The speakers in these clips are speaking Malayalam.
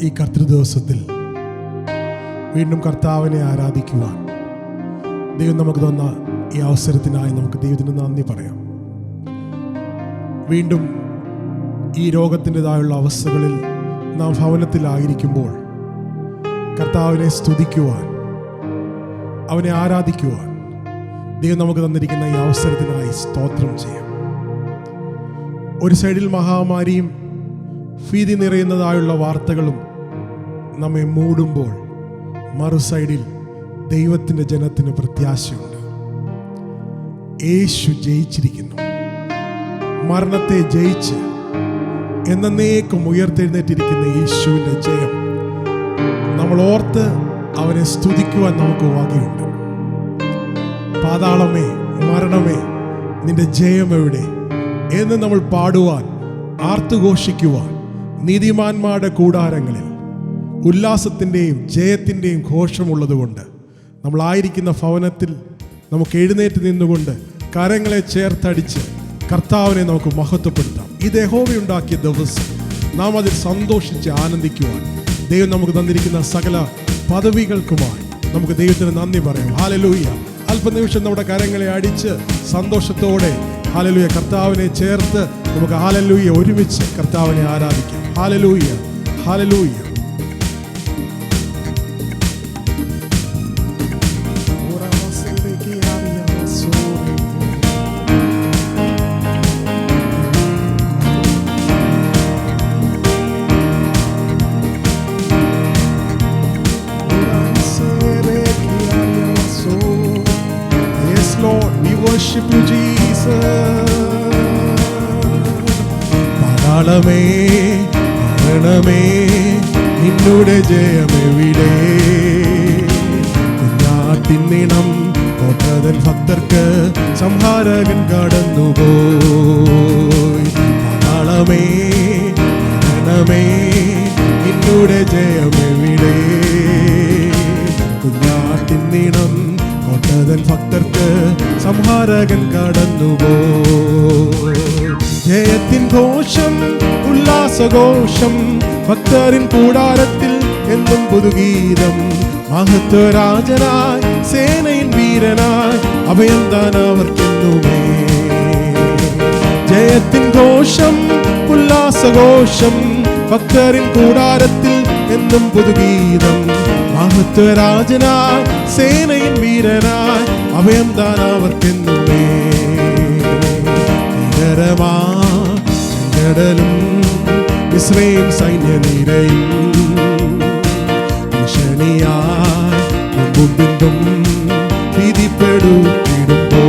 ഈ കർത്തൃദിവസത്തിൽ വീണ്ടും കർത്താവിനെ ആരാധിക്കുവാൻ ദൈവം നമുക്ക് തന്ന ഈ അവസരത്തിനായി നമുക്ക് ദൈവത്തിന് നന്ദി പറയാം. വീണ്ടും ഈ രോഗത്തിൻ്റെതായുള്ള അവസ്ഥകളിൽ നാം ഭവനത്തിലായിരിക്കുമ്പോൾ കർത്താവിനെ സ്തുതിക്കുവാൻ, അവനെ ആരാധിക്കുവാൻ ദൈവം നമുക്ക് തന്നിരിക്കുന്ന ഈ അവസരത്തിനായി സ്തോത്രം ചെയ്യാം. ഒരു സൈഡിൽ മഹാമാരിയും ഭീതി നിറയുന്നതായുള്ള വാർത്തകളും നമ്മെ മൂടുമ്പോൾ, മറു സൈഡിൽ ദൈവത്തിൻ്റെ ജനത്തിന് പ്രത്യാശയുണ്ട്. യേശു ജയിച്ചിരിക്കുന്നു. മരണത്തെ ജയിച്ച് എന്നേക്കും ഉയർത്തെഴുന്നേറ്റിരിക്കുന്ന യേശുവിൻ്റെ ജയം നമ്മൾ ഓർത്ത് അവനെ സ്തുതിക്കുവാൻ നമുക്ക് വകയുണ്ട്. പാതാളമേ, മരണമേ, നിന്റെ ജയം എവിടെ എന്ന് നമ്മൾ പാടുവാൻ, ആർത്തുഘോഷിക്കുവാൻ നീതിമാന്മാരുടെ കൂടാരങ്ങളിൽ ഉല്ലാസത്തിൻ്റെയും ജയത്തിൻ്റെയും ഘോഷമുള്ളതുകൊണ്ട് നമ്മളായിരിക്കുന്ന ഭവനത്തിൽ നമുക്ക് എഴുന്നേറ്റ് നിന്നുകൊണ്ട് കരങ്ങളെ ചേർത്തടിച്ച് കർത്താവിനെ നമുക്ക് മഹത്വപ്പെടുത്താം. ഇത് യഹോവയുണ്ടാക്കിയ ദിവസം നാം അതിൽ സന്തോഷിച്ച് ആനന്ദിക്കുവാൻ ദൈവം നമുക്ക് തന്നിരിക്കുന്ന സകല പദവികൾക്കുമായി നമുക്ക് ദൈവത്തിന് നന്ദി പറയാം. ഹല്ലേലൂയ. അല്പനിമിഷം നമ്മുടെ കരങ്ങളെ അടിച്ച് സന്തോഷത്തോടെ ഹല്ലേലൂയ കർത്താവിനെ ചേർത്ത് നമുക്ക് ഹല്ലേലൂയ ഒരുമിച്ച് കർത്താവിനെ ആരാധിക്കാം. Hallelujah, hallelujah. Worship you, Jesus. പാതാളമേ, മരണമേ, നിന്നുടെ ജയമെവിടെ? കുഞ്ഞാട്ടിന്നിണം കോട്ടതൻ ഭക്തർക്ക് സംഹാരകൻ കടന്നുപോയി. പാതാളമേ, മരണമേ, നിന്നുടെ ജയമെവിടെ? കുഞ്ഞാട്ടിന്നിണം കോട്ടതൻ ഭക്തർക്ക് സംഹാരകൻ കടന്നുപോയി. ജയത്തിൻ ഘോഷം, ഉല്ലാസഘോഷം, ഭക്തരിൻ കൂടാരത്തിൽ എന്നും പുതുഗീതം. മഹത്വരാജനായി, സേനയിൻ വീരനായി, അഭയം താൻ അവർക്കെന്നുമേ. ജയത്തിൻ ഘോഷം, ഉല്ലാസഘോഷം, ഭക്തരിൻ കൂടാരത്തിൽ എന്നും പുതുഗീതം. മഹത്വരാജനായി, സേനയിൻ വീരനായി, അഭയം താൻ അവർക്കെന്നുമേ. ചെങ്കടലും മിസ്രയീം സൈന്യനിരയും ഭീഷണിയായി മുമ്പും പിമ്പും ഭീതിപ്പെടുത്തിടുമ്പോ,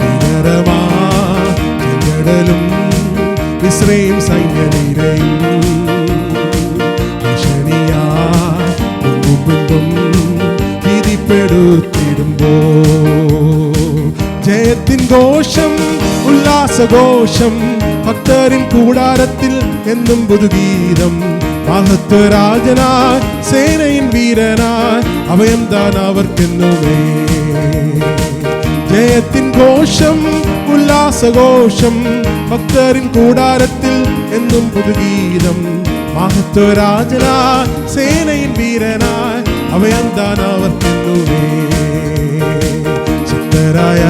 ചെങ്കടലും മിസ്രയീം സൈന്യനിരയും ഭീഷണിയായി മുമ്പും പിമ്പും ഭീതിപ്പെടുത്തിടുമ്പോ. ജയത്തിൻ ഘോഷം, ഉല്ലാസഘോഷം, ഭക്തരിൻ കൂടാരത്തിൽ എന്നും പുതുഗീതം. മഹത്വരാജനായി, സേനയിൻ വീരനായി, അഭയം താൻ അവർക്കെന്നുമേ. ജയത്തിൻ ഘോഷം, ഉല്ലാസഘോഷം, ഭക്തരിൻ കൂടാരത്തിൽ എന്നും പുതുഗീതം. മഹത്വരാജനായി, സേനയിൻ വീരനായി, അഭയം താൻ അവർക്കെന്നുമേ. ശക്തരായ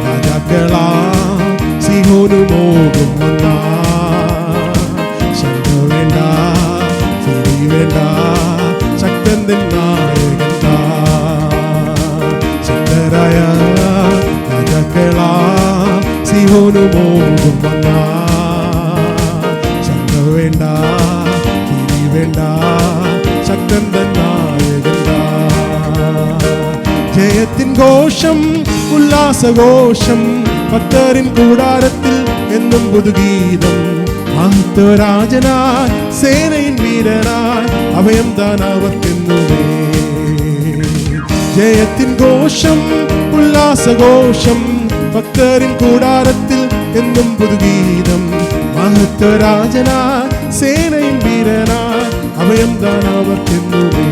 രാജാക്കളാ സിഹോനു മോകും വന്നാ, ശങ്ക വേണ്ട, ചിരി വേണ്ട, ശക്തൻ നായകൻ താ. ശക്തരായ രാജാക്കളാ സിഹോനു മോകും വന്നാ, ശങ്ക വേണ്ട, ചിരി വേണ്ട, ശക്തൻ നായകൻ താ. ജയത്തിൻ ഘോഷം, ഉല്ലാസഘോഷം, ഭക്തരിൻ കൂടാരത്തിൽ എന്നും പുതുഗീതം. മഹത്വരാജനായി, സേനയിൻ വീരനായി, അഭയം താൻ അവർക്കെന്നുമേ. ജയത്തിൻ ഘോഷം, ഉല്ലാസഘോഷം, ഭക്തരിൻ കൂടാരത്തിൽ എന്നും പുതുഗീതം. മഹത്വരാജനായി, സേനയിൻ വീരനായി, അഭയം താൻ അവർക്കെന്നുമേ.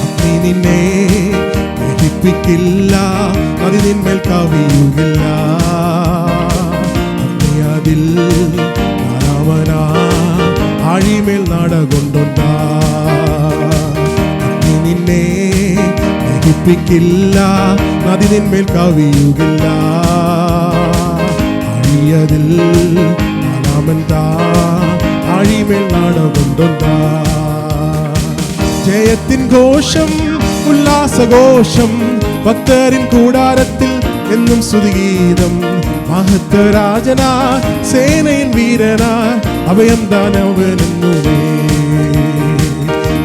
അഗ്നി നിന്നെ ദഹിപ്പിക്കില്ല, അത് നിന്മേൽ കവിയുകില്ല. അഗ്നി അതിൽ കാരാമനായി നശിപ്പിക്കില്ല, നദി നിന്മേൽ കവിയുകില്ല. അഴിയതിൽ നാലാമൻ താ, അഴിമേൽ നാടകൊണ്ടുണ്ടാ. ജയത്തിൻ ഘോഷം, ഉല്ലാസഘോഷം, ഭക്തരിൻ കൂടാരത്തിൽ എന്നും സ്തുതിഗീതം. മഹത്വരാജനാ, സേനയിൻ വീരനാ, അഭയം ദാനവനെന്നുമേ.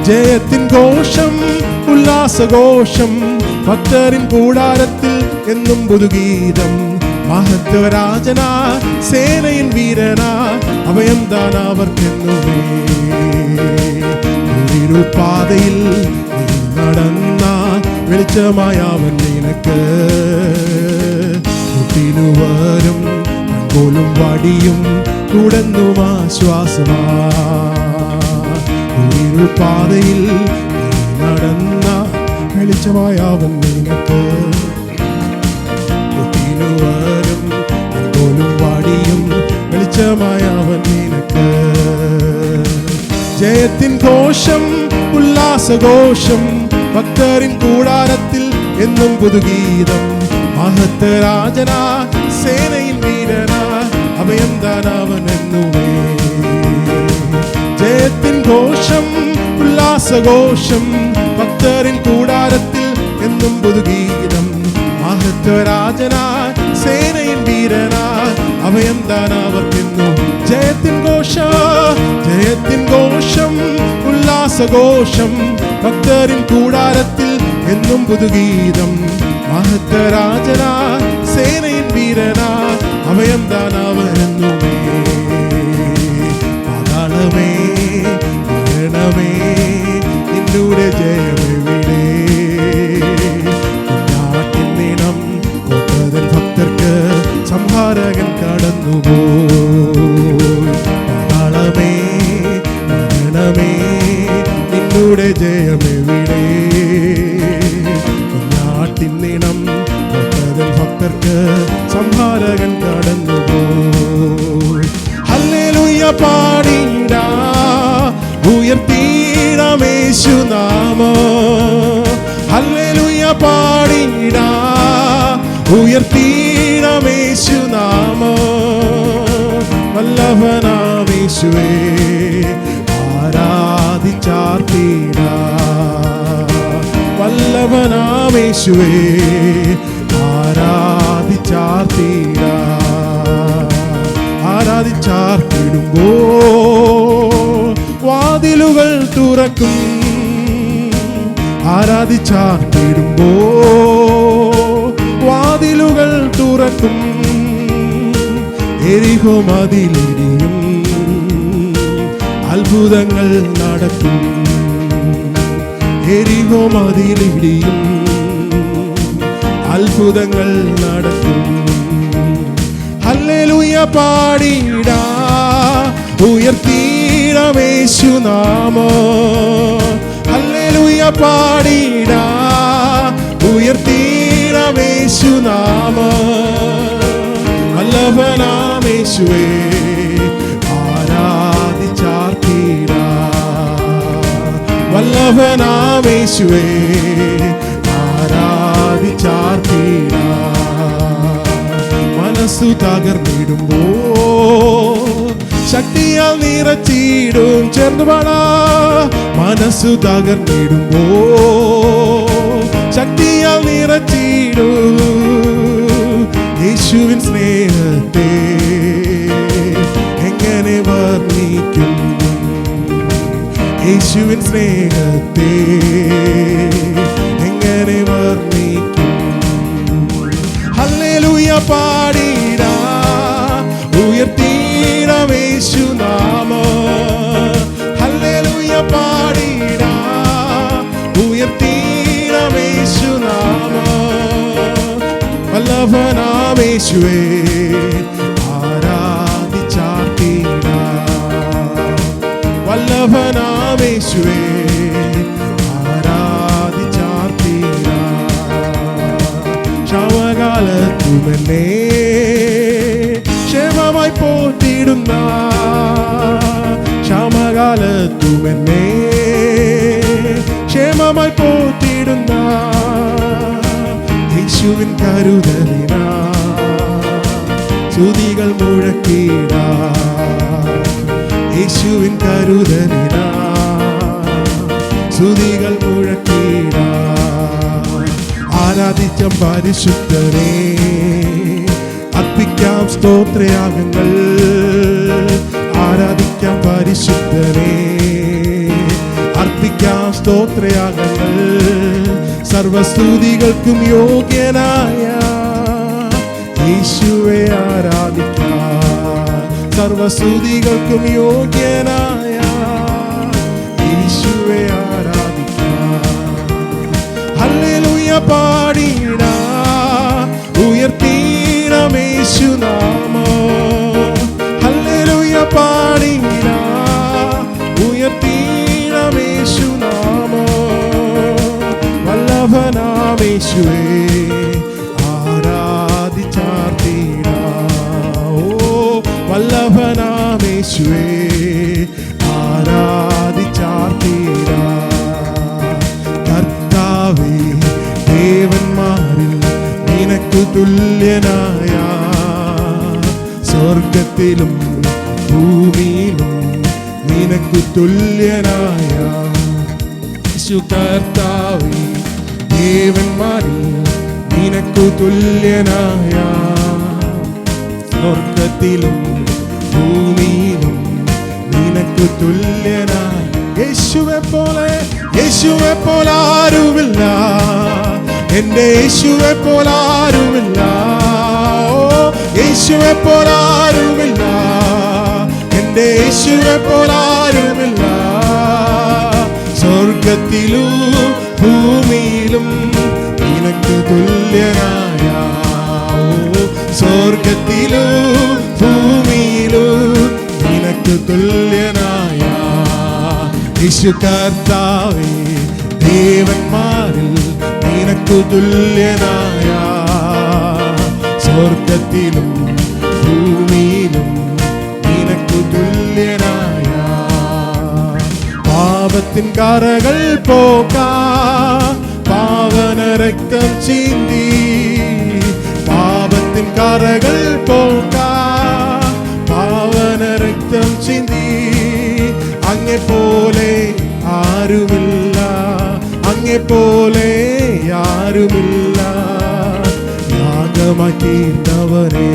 ജയത്തിൻ ഘോഷം, ഉല്ലാസഘോഷം, ഭക്തരിൻ കൂടാരത്തിൽ എന്നും പുതുഗീതം. മഹത്വരാജനാ, സേനയിൻ വീരനാ, അഭയം ദാനവർക്കെന്നുമേ. പാതയിൽ നീ നടന്ന വെളിച്ചമായ അവൻ നിനക്ക്. മുട്ടിനുവരും പോലും വടിയും തുടർന്നും ആശ്വാസമാ. പാതയിൽ നീ നടന്ന വെളിച്ചമായ അവൻ നിനക്ക്. മുട്ടിനുവരും പോലും വടിയും വെളിച്ചമായ അവൻ നിനക്ക്. ജയത്തിൻ ഘോഷം, ഉല്ലാസഘോഷം, ഭക്തരിൻ കൂടാരത്തിൽ എന്നും പുതുഗീതം. മഹത്വരാജനാ, സേനയിൻ വീരനാ, അഭയം ദാനവനെന്നുമേ. ജയത്തിൻ ഘോഷം, ഉല്ലാസഘോഷം, ഭക്തരിൻ കൂടാരത്തിൽ എന്നും പുതുഗീതം. മഹത്വരാജനാ, സേനയിൻ വീരനാ, അഭയം ദാനവർക്കെന്നും. ജയത്തിൻ ഘോഷം, ജയത്തിൻ ഘോഷം, ഉല്ലാസഘോഷം, ഭക്തരിൻ കൂടാരത്തിൽ എന്നും പുതുഗീതം. മഹത്വരാജനാ, സേനയിൻ വീരനാ, അഭയം ദാനവനെന്നുമേ. പാതാളമേ മരണമേ, നിന്നൂടെ ജയമെവിടെ? കുഞ്ഞാട്ടിൻ നീണം കൊണ്ടതൻ ഭക്തർക്ക് സംഹാരകൻ കടന്നുപോയി. പാതാളമേ മരണമേ, നിന്നൂടെ ജയമെവിടെ? കുഞ്ഞാട്ടിൻ നീണം കൊണ്ടതൻ ഭക്തർക്ക് സംഹാരകൻ കടന്നുപോയി. ഹല്ലേലൂയ പാടിടാ, ഉയർത്തിടാം യേശുനാമം. ഹല്ലേലൂയ പാടിടാ, ഉയർത്തിടാം യേശുനാമം. വല്ലഭനാം യേശുവേ ആരാധിച്ചാർത്തിടാ. വല്ലഭനാം യേശുവേ ആരാധിച്ചാർത്തിടാ. ആരാധിച്ചാർത്തിടുമ്പോ വാതിലുകൾ തുറക്കും. ആരാധിച്ചാർത്തിടുമ്പോ വാതിലുകൾ തുറക്കും. എരിഹോ മതിലിടിയും, അത്ഭുതങ്ങൾ നടക്കും. എരിഹോ മതിലിടിയും, അത്ഭുതങ്ങൾ നടക്കും. ഹല്ലേലൂയ പാടിടാ, ഉയർത്തിടാം യേശുനാമം. ഹല്ലേലൂയ പാടിടാ, ഉയർത്തിടാം യേശുനാമം. വല്ലഭനാം യേശുവേ ആരാധിച്ചാർത്തിടാ. വല്ലഭനാം യേശുവേ ആരാധിച്ചാർത്തിടാ. മനസ്സു തകർന്നിടുമ്പോ ശക്തിയാൽ നിറച്ചിടും. ചേർന്ന് പാടാ. മനസ്സു തകർന്നിടുമ്പോ ശക്തിയാൽ നിറച്ചിടും. യേശുവിൻ സ്നേഹത്തെ എങ്ങനെ വർണ്ണിക്കും? യേശുവിൻ സ്നേഹത്തെ എങ്ങനെ വർണ്ണിക്കും? ഹല്ലേലൂയ പാടിടാ, ഉയർത്തിടാം യേശുനാമം. ഹല്ലേലൂയ പാടിടാ, ഉയർത്തിടാം യേശുനാമം. വല്ലഭനാം യേശുവേ ആരാധിച്ചാർത്തിടാ. വല്ലഭനാം യേശുവേ ആരാധിച്ചാർത്തിടാ. ക്ഷമകാലത്തുമെന്നെ ക്ഷേമമായി പോറ്റിടുന്ന, ക്ഷമകാലത്തുമെന്നെ ക്ഷേമമായി പോറ്റിടുന്ന യേശുവിൻ കരുതലിനാ സ്തുതികൾ മുഴക്കിടാ. യേശുവിൻ കരുതലിനാ സ്തുതികൾ മുഴക്കിടാ. ആരാധിക്കാം പരിശുദ്ധനെ, അർപ്പിക്കാം സ്തോത്രയാഗങ്ങൾ. ആരാധിക്കാം പരിശുദ്ധനെ, അർപ്പിക്കാം സ്തോത്രയാഗങ്ങൾ. സർവസ്തുതികൾക്കും യോഗ്യനായ യേശുവെ ആരാധിക്കാം. സർവസ്തുതികൾക്കും യോഗ്യനായ യേശുവെ ആരാധിക്കാം. ഹല്ലേലൂയ പാടിടാ, ഉയർത്തീടാം യേശുനാമം. ഹല്ലേലൂയ പാടിടാ, ഉയർത്തീടാം യേശുനാമം. വല്ലഭനാം യേശുവേ ആരാധിച്ചാർത്തിടാം. ഓ വല്ലഭനാം യേശുവേ ആരാധിച്ചാർത്തിടാം. കർത്താവേ, ദേവന്മാരിൽ നിനക്കു തുല്യനായ, സ്വർഗത്തിലും ഭൂമിയിലും നിനക്കു തുല്യനായ യേശു. കർത്താവേ, ദേവന്മാരിൽ നിനക്കു തുല്യനായ, സ്വർഗത്തിലും ഭൂമിയിലും നിനക്കു തുല്യനായ യേശുവെ പോലെ, യേശുവെ പോലെ ആരുമില്ല. എന്റെ യേശുവെ പോലെ ആരുമില്ല. ഓ യേശുവെ പോലെ ആരുമില്ല. എന്റെ യേശുവെ പോലെ ആരുമില്ല. സ്വർഗത്തിലും ഭൂമിയിലും നിനക്ക് തുല്യനായ, സ്വർഗത്തിലും ഭൂമിയിലും നിനക്ക് തുല്യനായ യേശു. കർത്താവേ, ദേവന്മാരിൽ നിനക്കു തുല്യനായ, സ്വർഗത്തിലും ഭൂമിയിലും നിനക്കു തുല്യനായ. പാപത്തിൻ കറകൾ പോക്കാൻ പാവന രക്തം ചിന്തി. പാപത്തിൻ കറകൾ പോക്കാൻ പാവന രക്തം ചിന്തി. അങ്ങെ പോലെ ആരുമില്ല, അങ്ങെ പോലെ ആരുമില്ല. യാഗമായി തീർന്നവനെ,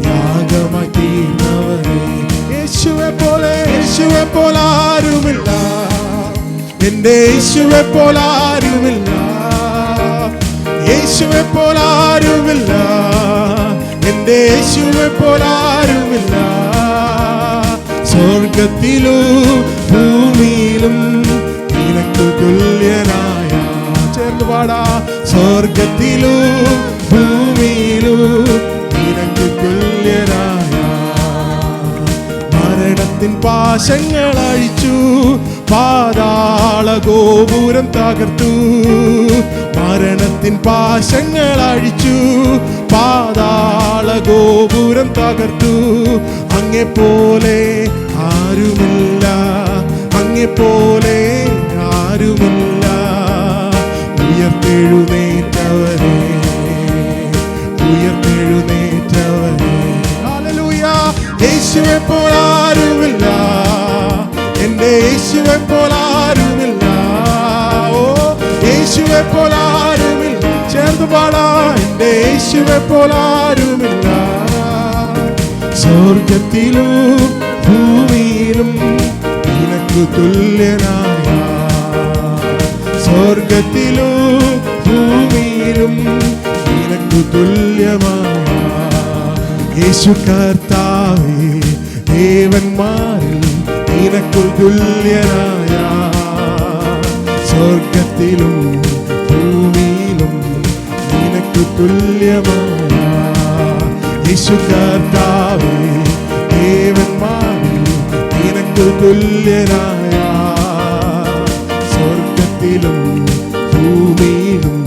യാഗമായി തീർന്നവനെ. യേശുവെ പോലെ, യേശുവെ പോലെ ആരുമില്ല. എന്റെ യേശുവെ പോലെ ആരുമില്ല. യേശുവെ പോലെ ആരുമില്ല. എന്റെ യേശുവെ പോലെ ആരുമില്ല. സ്വർഗത്തിലും ഭൂമിയിലും നിനക്കു തുല്യനായ. ചേർന്ന് പാടാ. സ്വർഗത്തിലും ഭൂമിയിലും നിനക്കു തുല്യനായ. മരണത്തിൻ പാശങ്ങൾ അഴിച്ചു, പാതാള ഗോപുരം തകർത്തു. മരണത്തിൻ പാശങ്ങൾ അഴിച്ചു, പാതാള ഗോപുരം തകർത്തു. അങ്ങെ പോലെ ആരുമില്ല, അങ്ങെ പോലെ ആരുമില്ല. ഉയർത്തെഴുന്നേറ്റവരെ, ഉയർത്തെഴുന്നേറ്റവരെ. ഹല്ലേലൂയ. യേശുവെ പോലെ ആരുമില്ല. എന്റെ യേശുവെ പോലെ ആരുമില്ല. ഓ യേശുവെ പോലെ ആരുമില്ല. ചേർന്ന് പാടാ. എന്റെ യേശുവെ പോലെ ആരുമില്ല. സ്വർഗത്തിലും ഭൂമിയിലും നിനക്കു തുല്യനായ, സ്വർഗത്തിലും ഭൂമിയിലും നിനക്കു തുല്യമായ യേശു. കർത്താവേ, ദേവന്മാരിൽ നിനക്കു തുല്യനായ, സ്വർഗത്തിലും ഭൂമിയിലും നിനക്കു തുല്യമായ യേശു. കർത്താവേ, ദേവന്മാരിൽ നിനക്കു തുല്യനായ, സ്വർഗത്തിലും ഭൂമിയിലും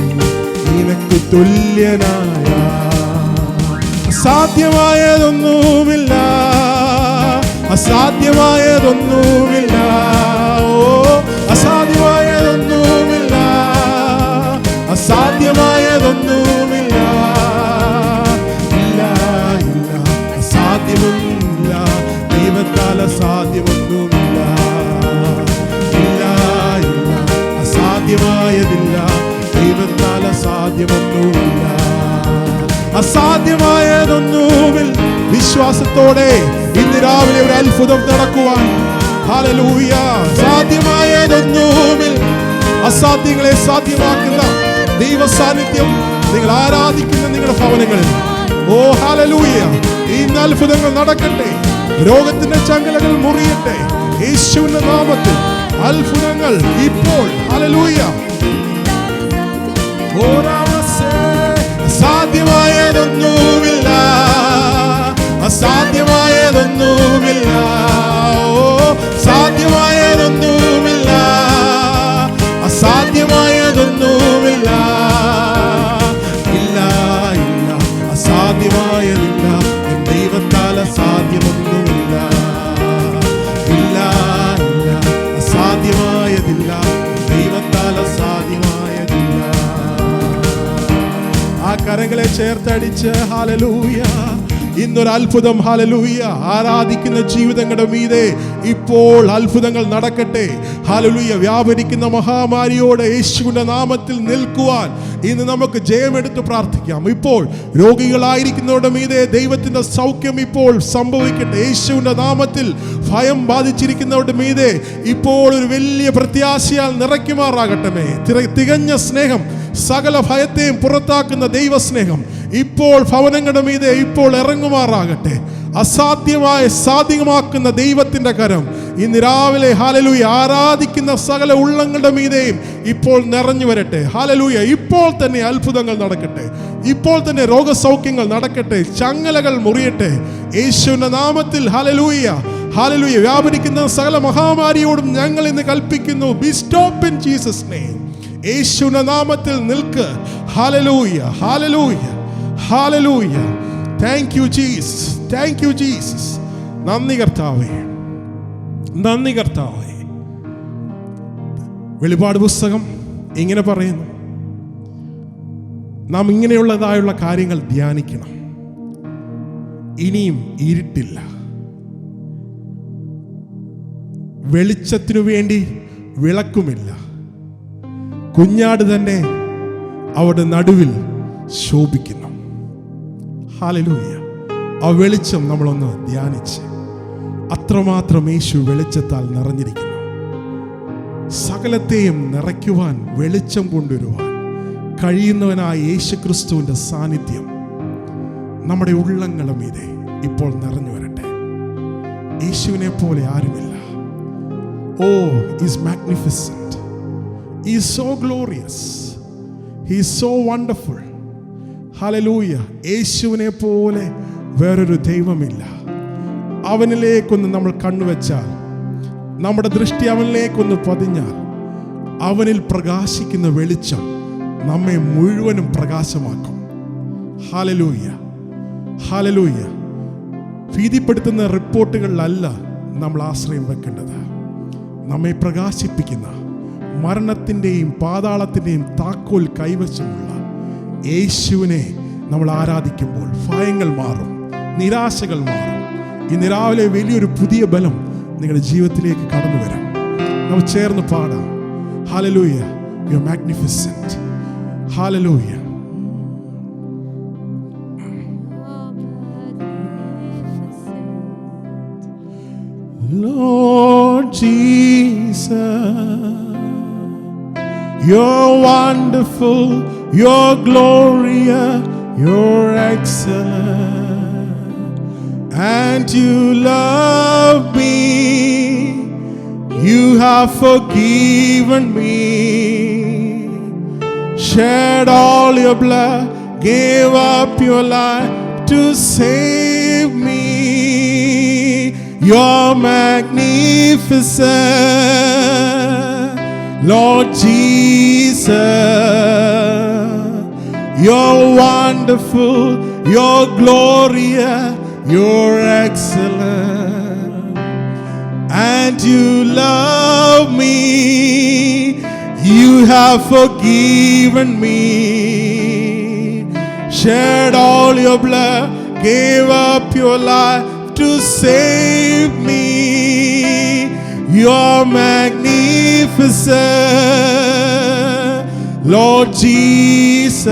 നിനക്കു തുല്യനായ. അസാധ്യമായതൊന്നുമില്ല, അസാധ്യമായതൊന്നുമില്ല. ഓ അസാധ്യമായതൊന്നുമില്ല, അസാധ്യമായതൊന്നുമില്ല. വിശ്വാസത്തോടെ ഇന്ന് രാവിലെ ഒരു അത്ഭുതം നടക്കുവാൻ. ഹല്ലേലൂയ. സാധ്യമായതൊന്നുമിൽ അസാധ്യങ്ങളെ സാധ്യമാക്കുന്ന ദൈവ സാന്നിധ്യം നിങ്ങൾ ആരാധിക്കുന്ന നിങ്ങളുടെ ഭവനങ്ങളിൽ. ഓ ഹല്ലേലൂയ. ഇന്ന് അത്ഭുതങ്ങൾ നടക്കട്ടെ. രോഗത്തിന്റെ ചങ്ങലകൾ മുറിയട്ടെ. യേശുവിന്റെ നാമത്തിൽ അത്ഭുതങ്ങൾ ഇപ്പോൾ. ഹല്ലേലൂയ. അസാധ്യമായതൊന്നുമില്ല, അസാധ്യമായതൊന്നുമില്ല. ഓ സാധ്യമായതൊന്നുമില്ല, അസാധ്യമായതൊന്നുമില്ല. ഇല്ല ഇല്ല അസാധ്യമായതില്ല, ദൈവത്താൽ അസാധ്യമൊന്നുമില്ല. ഇല്ല ഇല്ല അസാധ്യമായതില്ല, ദൈവത്താൽ അസാധ്യമായതില്ല. ആ കരങ്ങളെ ചേർത്തടിച്ച് ഹല്ലേലൂയ. ഇന്നൊരു അത്ഭുതം. ഹല്ലേലൂയ. ആരാധിക്കുന്ന ജീവിതങ്ങളുടെ മീതെ ഇപ്പോൾ അത്ഭുതങ്ങൾ നടക്കട്ടെ. ഹല്ലേലൂയ. വ്യാപരിക്കുന്ന മഹാമാരിയോടെ യേശുവിന്റെ നാമത്തിൽ നിൽക്കുവാൻ ഇന്ന് നമുക്ക് ജയമെടുത്ത് പ്രാർത്ഥിക്കാം. ഇപ്പോൾ രോഗികളായിരിക്കുന്നവരുടെ മീതെ ദൈവത്തിന്റെ സൗഖ്യം ഇപ്പോൾ സംഭവിക്കട്ടെ. യേശുവിന്റെ നാമത്തിൽ ഭയം ബാധിച്ചിരിക്കുന്നവരുടെ മീതെ ഇപ്പോൾ ഒരു വലിയ പ്രത്യാശയാൽ നിറയ്ക്കുമാറാകട്ടെ. തികഞ്ഞ സ്നേഹം, സകല ഭയത്തെയും പുറത്താക്കുന്ന ദൈവസ്നേഹം ഇപ്പോൾ ഭവനങ്ങളുടെ മീതെ ഇപ്പോൾ ഇറങ്ങുമാറാകട്ടെ. അസാധ്യമായ സാധ്യമാക്കുന്ന ദൈവത്തിന്റെ കരം ഇന്ന് രാവിലെ ഹല്ലേലൂയ ആരാധിക്കുന്ന സകല ഉള്ളങ്ങളുടെ മീതെയും ഇപ്പോൾ നിറഞ്ഞു വരട്ടെ. ഹല്ലേലൂയ. ഇപ്പോൾ തന്നെ അത്ഭുതങ്ങൾ നടക്കട്ടെ. ഇപ്പോൾ തന്നെ രോഗസൗഖ്യങ്ങൾ നടക്കട്ടെ. ചങ്ങലകൾ മുറിയട്ടെ യേശുവിന്റെ നാമത്തിൽ. ഹല്ലേലൂയ. ഹല്ലേലൂയ. വ്യാപരിക്കുന്ന സകല മഹാമാരിയോടും ഞങ്ങൾ ഇന്ന് കൽപ്പിക്കുന്നു, B stop in Jesus name. യേശുവിന്റെ നാമത്തിൽ നിൽക്ക്. Hallelujah. Hallelujah. Hallelujah. Thank you Jesus. Thank you Jesus. നന്ദി കർത്താവേ, നന്ദി കർത്താവേ. വെളിപാട് പുസ്തകം ഇങ്ങനെ പറയുന്നു, നാം ഇങ്ങനെയുള്ളതായുള്ള കാര്യങ്ങൾ ധ്യാനിക്കണം. ഇനിയും ഇരുട്ടില്ല, വെളിച്ചത്തിനു വേണ്ടി വിളക്കുമില്ല, കുഞ്ഞാട് തന്നെ അവിടെ നടുവിൽ ശോഭിക്കുന്നു. ഹല്ലേലൂയ. ആ വെളിച്ചം നമ്മളൊന്ന് ധ്യാനിച്ച്, അത്രമാത്രം യേശു വെളിച്ചത്താൽ നിറഞ്ഞിരിക്കുന്നു. സകലത്തെയും നിറയ്ക്കുവാൻ, വെളിച്ചം കൊണ്ടുവരുവാൻ കഴിയുന്നവനായ യേശു ക്രിസ്തുവിൻ്റെ സാന്നിധ്യം നമ്മുടെ ഉള്ളങ്ങളുടെ മീതെ ഇപ്പോൾ നിറഞ്ഞു വരട്ടെ. യേശുവിനെ പോലെ ആരുമില്ല. Oh, is magnificent, is so glorious, he is so wonderful. ഹല്ലേലൂയ. യേശുവിനെ പോലെ വേറൊരു ദൈവമില്ല. അവനിലേക്കൊന്ന് നമ്മൾ കണ്ണുവെച്ചാൽ, നമ്മുടെ ദൃഷ്ടി അവനിലേക്കൊന്ന് പതിഞ്ഞാൽ, അവനിൽ പ്രകാശിക്കുന്ന വെളിച്ചം നമ്മെ മുഴുവനും പ്രകാശമാക്കും. ഹല്ലേലൂയ. ഹല്ലേലൂയ. ഭീതിപ്പെടുത്തുന്ന റിപ്പോർട്ടുകളിലല്ല നമ്മൾ ആശ്രയം വെക്കേണ്ടത്. നമ്മെ പ്രകാശിപ്പിക്കുന്ന, മരണത്തിൻ്റെയും പാതാളത്തിൻ്റെയും താക്കോൽ കൈവശമുള്ള യേശുവിനെ നമ്മൾ ആരാധിക്കുമ്പോൾ ഭയങ്ങൾ മാറും, നിരാശകൾ മാറും. ഇന്ന് രാവിലെ വലിയൊരു പുതിയ ബലം നിങ്ങളുടെ ജീവിതത്തിലേക്ക് കടന്നു വരാം. നമുക്ക് ചേർന്ന് പാടാം. Hallelujah. You are magnificent. Hallelujah. Lord Jesus, you're wonderful, you're glorious, you're excellent, and you love me. You have forgiven me, shed all your blood, gave up your life to save me. You're magnificent, Lord Jesus. You're wonderful, you're glorious, you're excellent, and you love me. You have forgiven me, shed all your blood, gave up your life to save me. You're magnificent, Lord Jesus.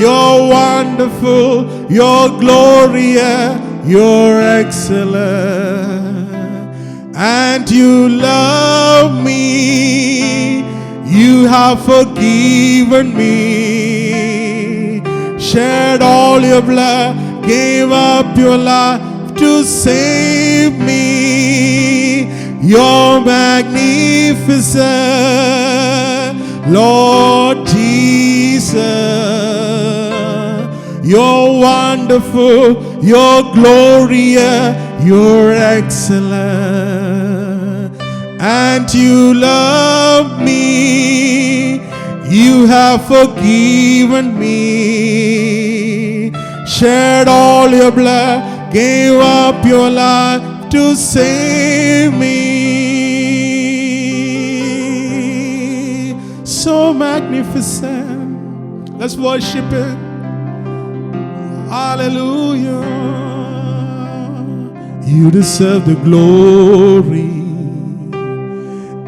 You're wonderful, You're glorious, you're excellent, and you love me. You have forgiven me, shed all your blood, gave up your life to save me. You're magnificent, Lord Jesus. You're wonderful, you're glorious, you're excellent, and you love me. You have forgiven me, shed all your blood, gave up your life to save me. So magnificent. Let's worship it. Hallelujah. You deserve the glory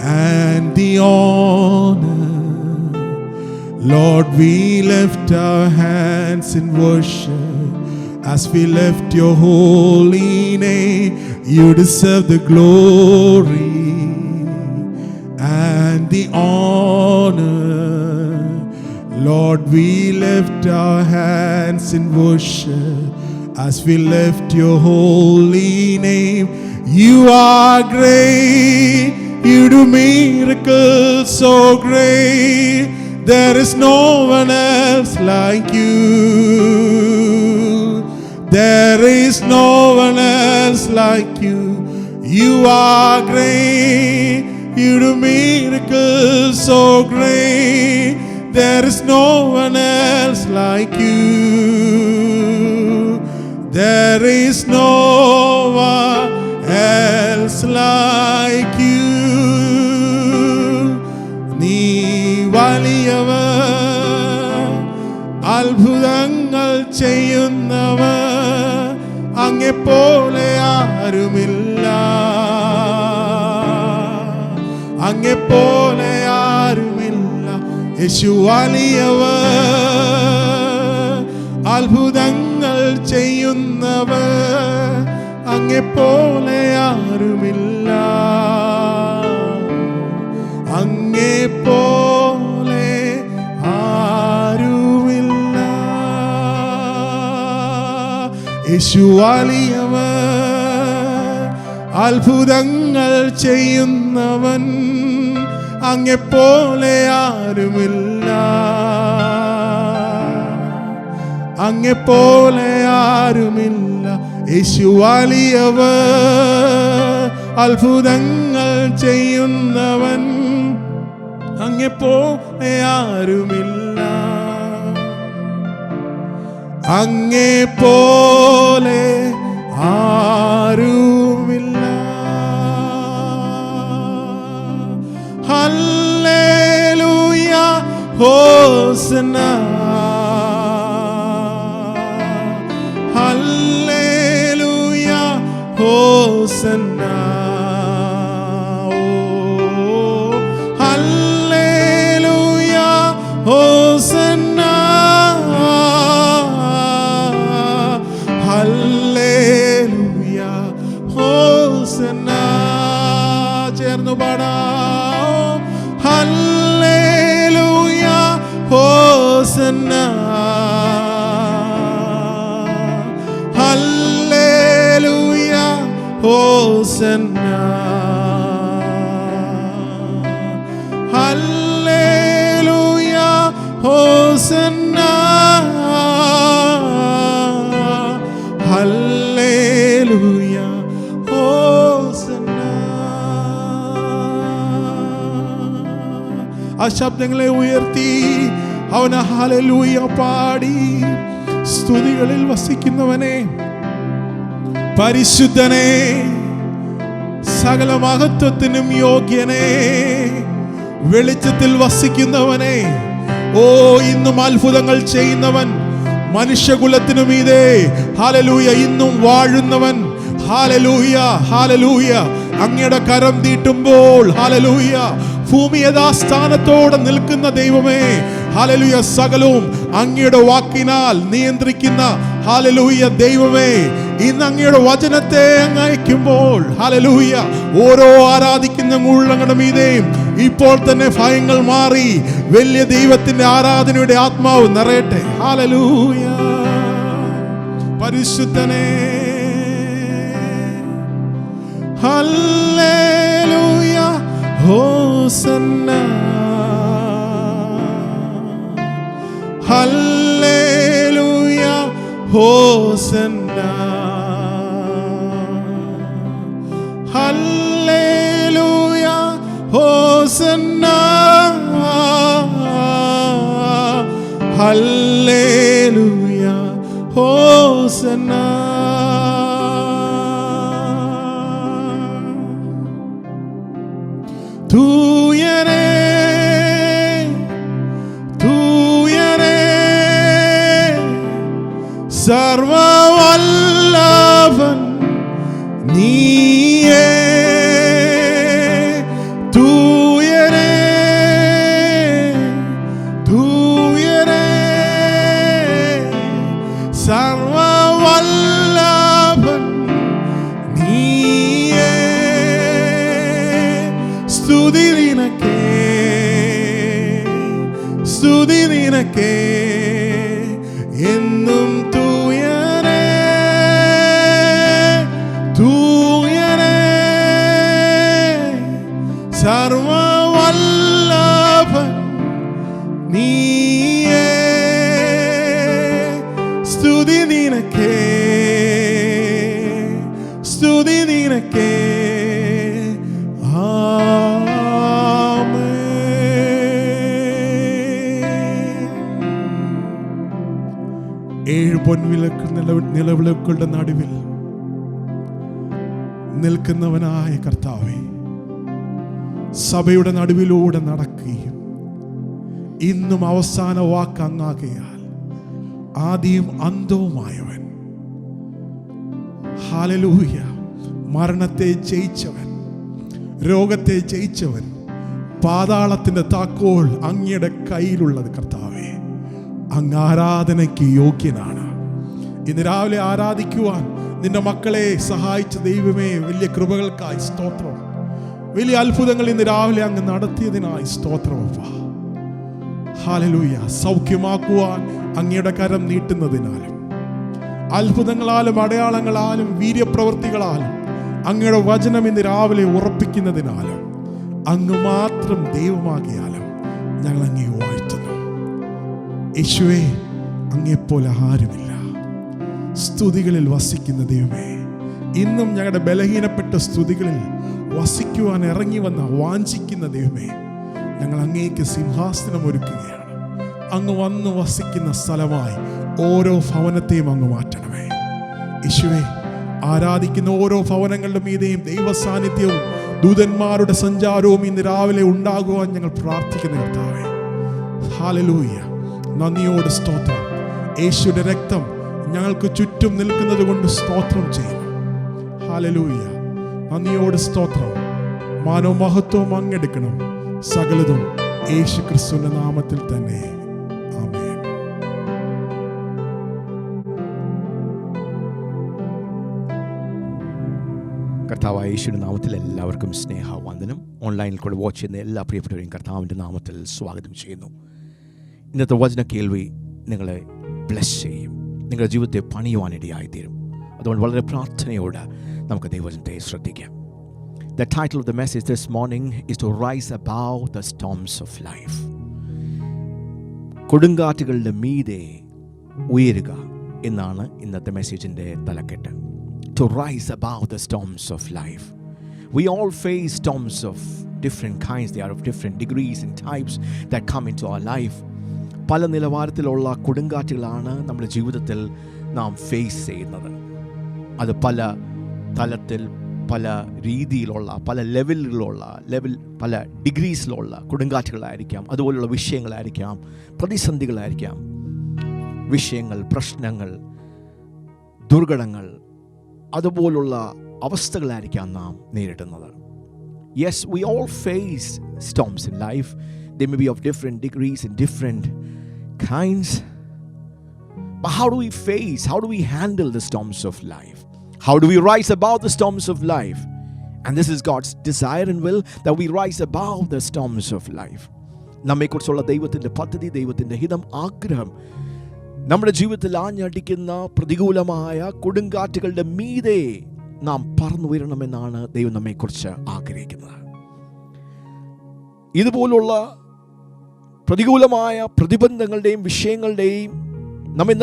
and the honor. Lord, we lift our hands in worship as we lift your holy name. You deserve the glory and the honor. Lord, we lift our hands in worship as we lift your holy name. You are great, you do miracles so great. There is no one else like you. There is no one else like you. You are great, you do miracles so great. There is no one else like you. There is no one else like you. നീ വലിയവൻ, അത്ഭുതങ്ങൾ ചെയ്യുന്നവൻ, അങ്ങെപ്പോലെ ആരുമില്ല, അങ്ങെപ്പോലെ ആരുമില്ല. യേശു വലിയവൻ, അത്ഭുതങ്ങൾ ചെയ്യുന്നവൻ, അങ്ങെപ്പോലെ ആരുമില്ല, അങ്ങെപ്പോലെ ആരുമില്ല. യേശു വലിയവൻ, അത്ഭുതങ്ങൾ ചെയ്യുന്നവൻ, അങ്ങെപ്പോലെ ആരുമില്ല, അങ്ങെപ്പോലെ ആരുമില്ല. യേശു വലിയവൻ, അത്ഭുതങ്ങൾ ചെയ്യുന്നവൻ, അങ്ങെപ്പോലെ ആരുമില്ല, അങ്ങെപ്പോലെ ആരുമില്ല. ഹല്ലേലൂയ, ഹോസന്ന, ഹല്ലേലൂയ, ഹോസന്ന. ഹോസന്ന, ഹല്ലേലൂയ, ഹോസന്ന. ചേർന്നു പാടാം. ഹല്ലേലൂയ, ഹോസന്ന, ഹല്ലേലൂയ, ഹോസന്ന, ഹല്ലേലൂയ, ഹോസന്ന, ഹല്ലേലൂയ, ഹോസന്ന. ആ ശബ്ദങ്ങളെ ഉയർത്തി അവന് ഹല്ലേലൂയ പാടി. സ്തുതികളിൽ വസിക്കുന്നവനെ, പരിശുദ്ധനെ, സകല മഹത്വത്തിനും യോഗ്യനെ, വെളിച്ചത്തിൽ വസിക്കുന്നവനെ, ഓ ഇന്നും അത്ഭുതങ്ങൾ ചെയ്യുന്നവൻ, മനുഷ്യകുലത്തിനു മീതെ ഹല്ലേലൂയ ഇന്നും വാഴുന്നവൻ. Hallelujah, hallelujah. അങ്ങയുടെ കരം നീട്ടുമ്പോൾ ഹല്ലേലൂയ ഭൂമി യഥാസ്ഥാനത്തോടെ നിൽക്കുന്ന ദൈവമേ, ഹല്ലേലൂയ, സകലവും അങ്ങയുടെ വാക്കിനാൽ നിയന്ത്രിക്കുന്ന ഹല്ലേലൂയ. ദൈവമേ, ഇന്ന് അങ്ങയുടെ വചനത്തെ അങ്ങ് അയക്കുമ്പോൾ ഹല്ലേലൂയ, ഓരോ ആരാധിക്കുന്ന ഉള്ളങ്ങളുടെ മീതെയും ഇപ്പോൾ തന്നെ ഭയങ്ങൾ മാറി വലിയ ദൈവത്തിന്റെ ആരാധനയുടെ ആത്മാവ് നിറയട്ടെ. ഹല്ലേലൂയ. പരിശുദ്ധനേ, ഹല്ലേലൂയ, ഹോസന്ന, ഹല്ലേലൂയ, ഹോസന്ന, ഹല്ലേലൂയ, ഹോസന്ന, ഹല്ലേലൂയ, ഹോസന്ന. തൂയനേ, തൂയനേ, സർവവല്ലഭൻ നീയേ. തൂയനേ, തൂയനേ, സർവവല്ലഭൻ നീയേ. സ്തുതി നിനക്കേ, സ്തുതി നിനക്കേ, എന്നും തൂയനേ, തൂയനേ, സർവവല്ലഭൻ നീയേ. സ്തുതി നിനക്കേ, സ്തുതി നിനക്കേ. ഏഴ് നിലവിളക്കുകളുടെ നടുവിൽ നിൽക്കുന്നവനായ കർത്താവേ, സഭയുടെ നടുവിലൂടെ നടക്കുകയും ഇന്നും അവസാന വാക്ക് അങ്ങാകയാൽ ആദിയും അന്തവുമായവൻ, ഹല്ലേലൂയ, മരണത്തെ ജയിച്ചവൻ, രോഗത്തെ ജയിച്ചവൻ, പാതാളത്തിന്റെ താക്കോൽ അങ്ങയുടെ കയ്യിലുള്ളത് കർത്താവേ, അങ്ങ് ആരാധനയ്ക്ക് യോഗ്യനാണ്. ഇന്ന് രാവിലെ ആരാധിക്കുവാൻ നിന്റെ മക്കളെ സഹായിച്ച ദൈവമേ, വലിയ കൃപകൾക്കായി സ്തോത്രം. വലിയ അത്ഭുതങ്ങൾ ഇന്ന് രാവിലെ അങ്ങ് നടത്തിയതിനായി സ്തോത്രം. ഹല്ലേലൂയ. സൗഖ്യമാക്കുവാൻ അങ്ങയുടെ കരം നീട്ടുന്നതിനാലും, അത്ഭുതങ്ങളാലും അടയാളങ്ങളാലും വീര്യപ്രവൃത്തികളാലും അങ്ങയുടെ വചനം ഇന്ന് രാവിലെ ഉറപ്പിക്കുന്നതിനാലും, അങ്ങ് മാത്രം ദൈവമാകിയാലും ഞങ്ങൾ അങ്ങേ വാഴ്ത്തുന്നു. യേശുവേ, അങ്ങേപ്പോലെ ആരുമില്ല. സ്തുതികളിൽ വസിക്കുന്ന ദൈവമേ, ഇന്നും ഞങ്ങളുടെ ബലഹീനപ്പെട്ട സ്തുതികളിൽ വസിക്കുവാൻ ഇറങ്ങി വന്ന വാഞ്ചിക്കുന്ന ദൈവമേ, ഞങ്ങൾ അങ്ങേക്ക് സിംഹാസനം ഒരുക്കുകയാണ്. അങ്ങ് വന്ന് വസിക്കുന്ന സ്ഥലമായി ഓരോ ഭവനത്തെയും അങ്ങ് മാറ്റണമേ. യേശുവേ, ആരാധിക്കുന്ന ഓരോ ഭവനങ്ങളുടെ മീതെയും ദൈവ സാന്നിധ്യവും ദൂതന്മാരുടെ സഞ്ചാരവും ഇന്ന് രാവിലെ ഉണ്ടാകുവാൻ ഞങ്ങൾ പ്രാർത്ഥിക്കുന്ന കർത്താവേ, ഹല്ലേലൂയ. നന്ദിയോട് സ്തോത്രം. യേശുവിന്റെ രക്തം ഞങ്ങൾക്ക് ചുറ്റും നിൽക്കുന്നത് കൊണ്ട് സ്തോത്രം ചെയ്യുന്നു. ഹല്ലേലൂയ. നന്ദിയോട് സ്തോത്രം. മാനവ മഹത്വം അങ്ങെടുക്കണം. സകലതും യേശു ക്രിസ്തുവിന്റെ നാമത്തിൽ തന്നെ. ആമേൻ. കർത്താവായ യേശുവിന്റെ നാമത്തിൽ എല്ലാവർക്കും സ്നേഹവന്ദനം. ഓൺലൈനിൽ കൂടെ വാച്ച് ചെയ്യുന്ന എല്ലാ പ്രിയപ്പെട്ടവരെയും കർത്താവിൻ്റെ നാമത്തിൽ സ്വാഗതം ചെയ്യുന്നു. ഇന്നത്തെ വചന കേൾവി നിങ്ങളെ ബ്ലെസ് ചെയ്യും, നിങ്ങളുടെ ജീവിതത്തെ പണിയുവാനിടയായിത്തീരും. അതുകൊണ്ട് വളരെ പ്രാർത്ഥനയോടെ നമുക്ക് ദൈവവചനത്തെ ശ്രദ്ധിക്കാം. The title of the message this morning is to rise above the storms of life. കൊടുങ്കാറ്റുകളുടെ മീതെ ഉയരുക എന്നാണ് ഇന്നത്തെ മെസ്സേജിൻ്റെ തലക്കെട്ട്. To rise above the storms of life. We all face storms of different kinds. They are of different degrees and types that come into our life. പല നിലവാരത്തിലുള്ള കൊടുങ്കാറ്റുകളാണ് നമ്മുടെ ജീവിതത്തിൽ നാം ഫേസ് ചെയ്യുന്നത്. അത് പല തലത്തിൽ, പല രീതിയിലുള്ള, പല ലെവലുകളുള്ള, പല ഡിഗ്രീസിലുള്ള കൊടുങ്കാറ്റുകളായിരിക്കാം. അതുപോലുള്ള വിഷയങ്ങളായിരിക്കാം, പ്രതിസന്ധികളായിരിക്കാം, വിഷയങ്ങൾ, പ്രശ്നങ്ങൾ, ദുർഘടങ്ങൾ, അതുപോലുള്ള അവസ്ഥകളായിരിക്കാം നാം നേരിടുന്നത്. Yes, we all face storms in life. They may be of different degrees and different kinds. But how do we face, how do we handle the storms of life? How do we rise above the storms of life? And this is God's desire and will, that we rise above the storms of life. നമ്മെക്കുറിച്ചുള്ള ദൈവത്തിൻ്റെ പദ്ധതി, ദൈവത്തിൻ്റെ ഹിതം, ആഗ്രഹം നമ്മുടെ ജീവിതത്തിൽ ആഞ്ഞടിക്കുന്ന പ്രതികൂലമായ കൊടുങ്കാറ്റുകളുടെ മീതെ നാം പറന്നുയരണമെന്നാണ് ദൈവം നമ്മെക്കുറിച്ച് ആഗ്രഹിക്കുന്നത്. ഇതുപോലുള്ള പ്രതികൂലമായ പ്രതിബന്ധങ്ങളുടെയും വിഷയങ്ങളുടെയും നമ്മെ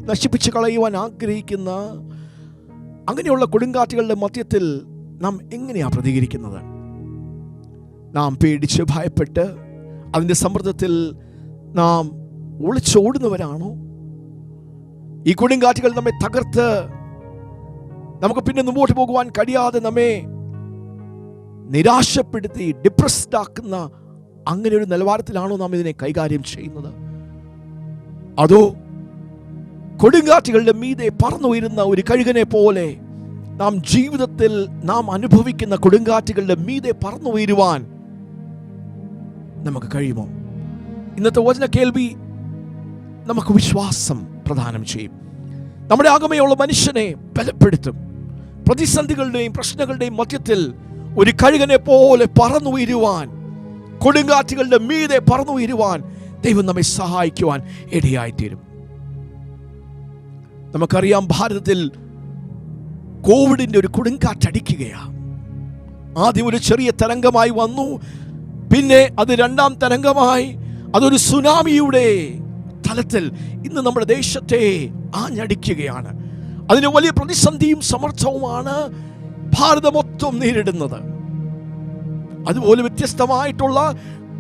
നശിപ്പിച്ച് കളയുവാൻ ആഗ്രഹിക്കുന്ന അങ്ങനെയുള്ള കൊടുങ്കാറ്റുകളുടെ മധ്യത്തിൽ നാം എങ്ങനെയാണ് പ്രതികരിക്കുന്നത്? നാം പേടിച്ച് ഭയപ്പെട്ട് അതിൻ്റെ സമ്മർദ്ദത്തിൽ നാം ഒളിച്ചോടുന്നവരാണോ? ഈ കൊടുങ്കാറ്റുകൾ നമ്മെ തകർത്ത് നമുക്ക് പിന്നെ മുമ്പോട്ട് പോകുവാൻ കഴിയാതെ നമ്മെ നിരാശപ്പെടുത്തി ഡിപ്രസ്ഡ് ആക്കുന്ന അങ്ങനെ ഒരു നിലവാരത്തിലാണോ നാം ഇതിനെ കൈകാര്യം ചെയ്യുന്നത്? അതോ കൊടുങ്കാറ്റുകളുടെ മീതെ പറന്നുയരുന്ന ഒരു കഴുകനെ പോലെ നാം ജീവിതത്തിൽ നാം അനുഭവിക്കുന്ന കൊടുങ്കാറ്റുകളുടെ മീതെ പറന്നുയരുവാൻ നമുക്ക് കഴിയുമോ? ഇന്നത്തെ വചന കേൾവി നമുക്ക് വിശ്വാസം പ്രദാനം ചെയ്യും. നമ്മുടെ ആകമയുള്ള മനുഷ്യനെ ബലപ്പെടുത്തും. പ്രതിസന്ധികളുടെയും പ്രശ്നങ്ങളുടെയും മധ്യത്തിൽ ഒരു കഴുകനെ പോലെ പറന്നുയരുവാൻ, കൊടുങ്കാറ്റുകളുടെ മീതെ പറന്നുയരുവാൻ ദൈവം നമ്മെ സഹായിക്കുവാൻ ഇടയായിത്തീരും. നമുക്കറിയാം, ഭാരതത്തിൽ കോവിഡിന്റെ ഒരു കൊടുങ്കാറ്റടിക്കുകയാണ്. ആദ്യം ഒരു ചെറിയ തരംഗമായി വന്നു, പിന്നെ അത് രണ്ടാം തരംഗമായി, അതൊരു സുനാമിയുടെ തലത്തിൽ ഇന്ന് നമ്മുടെ ദേശത്തെ ആഞ്ഞടിക്കുകയാണ്. അതിന് വലിയ പ്രതിസന്ധിയും സമർത്ഥവുമാണ് ഭാരതം മൊത്തം നേരിടുന്നത്. അതുപോലെ വ്യത്യസ്തമായിട്ടുള്ള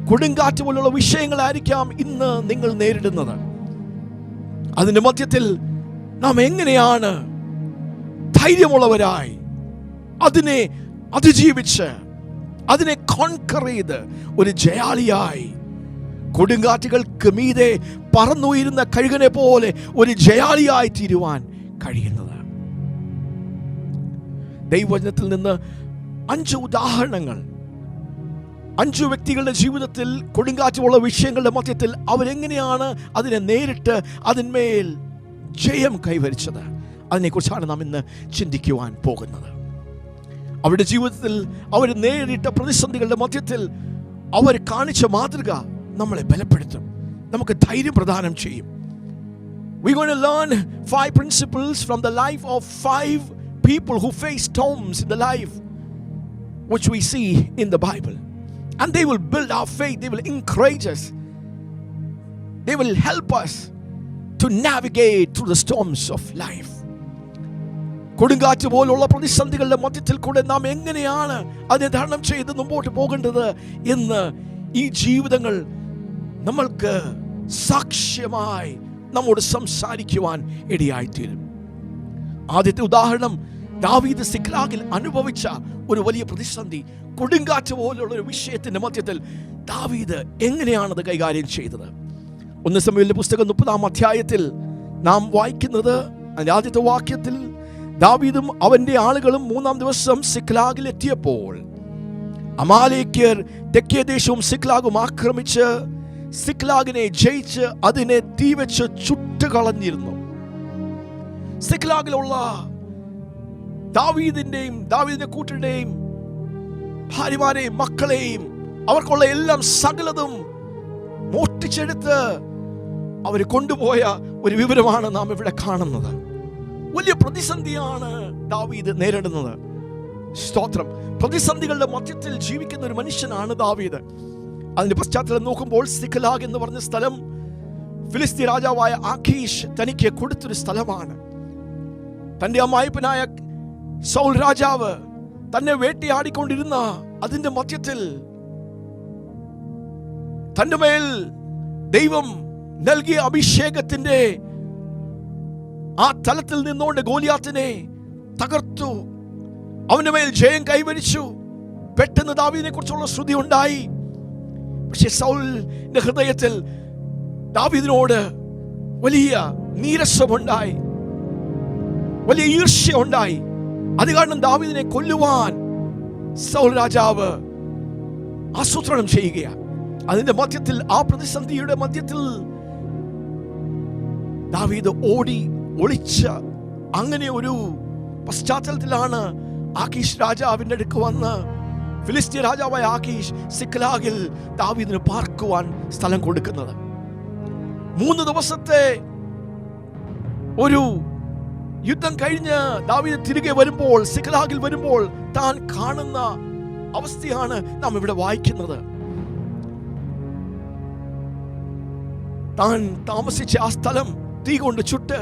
കൊടുങ്കാറ്റ് പോലുള്ള വിഷയങ്ങളായിരിക്കാം ഇന്ന് നിങ്ങൾ നേരിടുന്നത്. അതിന്റെ മധ്യത്തിൽ നാം എങ്ങനെയാണ് ധൈര്യമുള്ളവരായി അതിനെ അതിജീവിച്ച് അതിനെ കോൺകർ ചെയ്ത് ഒരു ജയാളിയായി കൊടുങ്കാറ്റുകൾക്ക് മീതെ പറന്നുയരുന്ന കഴുകനെ പോലെ ഒരു ജയാളിയായി തീരുവാൻ കഴിയുന്നത്? ദൈവവചനത്തിൽ നിന്ന് 5 ഉദാഹരണങ്ങൾ, 5 വ്യക്തികളുടെ ജീവിതത്തിൽ കൊടുങ്കാറ്റുള്ള വിഷയങ്ങളുടെ മധ്യത്തിൽ അവരെങ്ങനെയാണ് അതിനെ നേരിട്ട് അതിന്മേൽ ജയം കൈവരിച്ചത്, അതിനെക്കുറിച്ചാണ് നാം ഇന്ന് ചിന്തിക്കുവാൻ പോകുന്നത്. അവരുടെ ജീവിതത്തിൽ അവർ നേരിട്ട പ്രതിസന്ധികളുടെ മധ്യത്തിൽ അവർ കാണിച്ച മാതൃക നമ്മളെ ബലപ്പെടുത്തും, നമുക്ക് ധൈര്യം പ്രദാനം ചെയ്യും. We're going to learn 5 principles from the life of 5 people who face storms in the life which we see in the Bible. And they will build our faith, they will encourage us, they will help us to navigate through the storms of life. കൊടുങ്കാറ്റ് പോലുള്ള പ്രതിസന്ധികളുടെ മധ്യത്തിൽ കൂടെ നാം എങ്ങനെയാണ് അതിനെ തരണം ചെയ്ത് മുമ്പോട്ട് പോകേണ്ടത് എന്ന് ഈ ജീവിതങ്ങൾ നമ്മൾക്ക് സാക്ഷ്യമായി നമ്മോട് സംസാരിക്കുവാൻ ഇടയായിത്തീരും. ആദ്യത്തെ ഉദാഹരണം, ദാവീദ് സിക്ലാഗിൽ അനുഭവിച്ച ഒരു വലിയ പ്രതിസന്ധി, കൊടുങ്കാറ്റ് പോലുള്ള ഒരു വിഷയത്തിന്റെ മധ്യത്തിൽ ദാവീദ് എങ്ങനെയാണത് കൈകാര്യം ചെയ്തത്? 1 ശമൂവേലിന്റെ പുസ്തകം 30-ാം അധ്യായത്തിൽ നാം വായിക്കുന്നത്, അതിന്റെ ആദ്യത്തെ വാക്യത്തിൽ, ദാവീദും അവന്റെ ആളുകളും 3-ാം ദിവസം സിക്ലാഗിൽ എത്തിയപ്പോൾ അമാലേക്യർ തെക്കേ ദേശവും സിക്ലാഗും ആക്രമിച്ച് സിക്ലാഗിനെ ജയിച്ച് അതിനെ തീവെച്ച് ചുട്ടുകളഞ്ഞിരുന്നു. സിക്ലാഗിലുള്ള ദാവീദിന്റെ കൂട്ടരുടെയും ഭാര്യമാരെയും മക്കളെയും അവർക്കുള്ള എല്ലാം സകലതും മോഷ്ടിച്ചെടുത്ത് അവർ കൊണ്ടുപോയ ഒരു വിവരമാണ് നാം ഇവിടെ കാണുന്നത്. വലിയ പ്രതിസന്ധിയാണ് ദാവീദ് നേരിടുന്നത്. സ്തോത്രം. പ്രതിസന്ധികളുടെ മധ്യത്തിൽ ജീവിക്കുന്ന ഒരു മനുഷ്യനാണ് ദാവീദ്. അതിന്റെ പശ്ചാത്തലം നോക്കുമ്പോൾ സിക്ലാഗ് എന്ന് പറഞ്ഞ സ്ഥലം ഫിലിസ്തീൻ രാജാവായ ആഖീഷ് തനിക്ക് കൊടുത്തൊരു സ്ഥലമാണ്. തന്റെ അമ്മായിപ്പനായ സൗൽ രാജാവ് തന്നെ വേട്ടയാടിക്കൊണ്ടിരുന്ന അതിന്റെ മധ്യത്തിൽ തന്റെ മേൽ ദൈവം നൽകിയ അഭിഷേകത്തിന്റെ ആ തലത്തിൽ നിന്നുകൊണ്ട് ഗോലിയാത്തിനെ തകർത്തു, അവന്റെ മേൽ ജയം കൈവരിച്ചു. പെട്ടെന്ന് ദാവീദിനെ കുറിച്ചുള്ള ശ്രുതി ഉണ്ടായി. പക്ഷെ സൗലിന്റെ ഹൃദയത്തിൽ ദാവീദിനോട് വലിയ നീരസമുണ്ടായി, വലിയ ഈർഷ്യ ഉണ്ടായി. അത് കാരണം ദാവീദിനെ കൊല്ലുവാൻ സൗൽ രാജാവ് ആസൂത്രണം ചെയ്യുകയാണ്. അതിന്റെ മധ്യത്തിൽ, ആ പ്രതിസന്ധിയുടെ മധ്യത്തിൽ ദാവീദ് ഓടി ഒളിച്ച അങ്ങനെ ഒരു പശ്ചാത്തലത്തിലാണ് ആഖീഷ് രാജാവിന്റെ അടുക്ക് വന്ന് ഫിലിസ്തീയ രാജാവായ ആഖീഷ് സിക്ലാഗിൽ ദാവീദിന് പാർക്കുവാൻ സ്ഥലം കൊടുക്കുന്നത്. 3 ദിവസത്തെ ഒരു യുദ്ധം കഴിഞ്ഞ് ദാവീദ് തിരികെ വരുമ്പോൾ, സിക്ലാഗിൽ വരുമ്പോൾ താൻ കാണുന്ന അവസ്ഥയാണ് നാം ഇവിടെ വായിക്കുന്നത്. താൻ താമസിച്ച ആ സ്ഥലം തീ കൊണ്ട് ചുട്ട്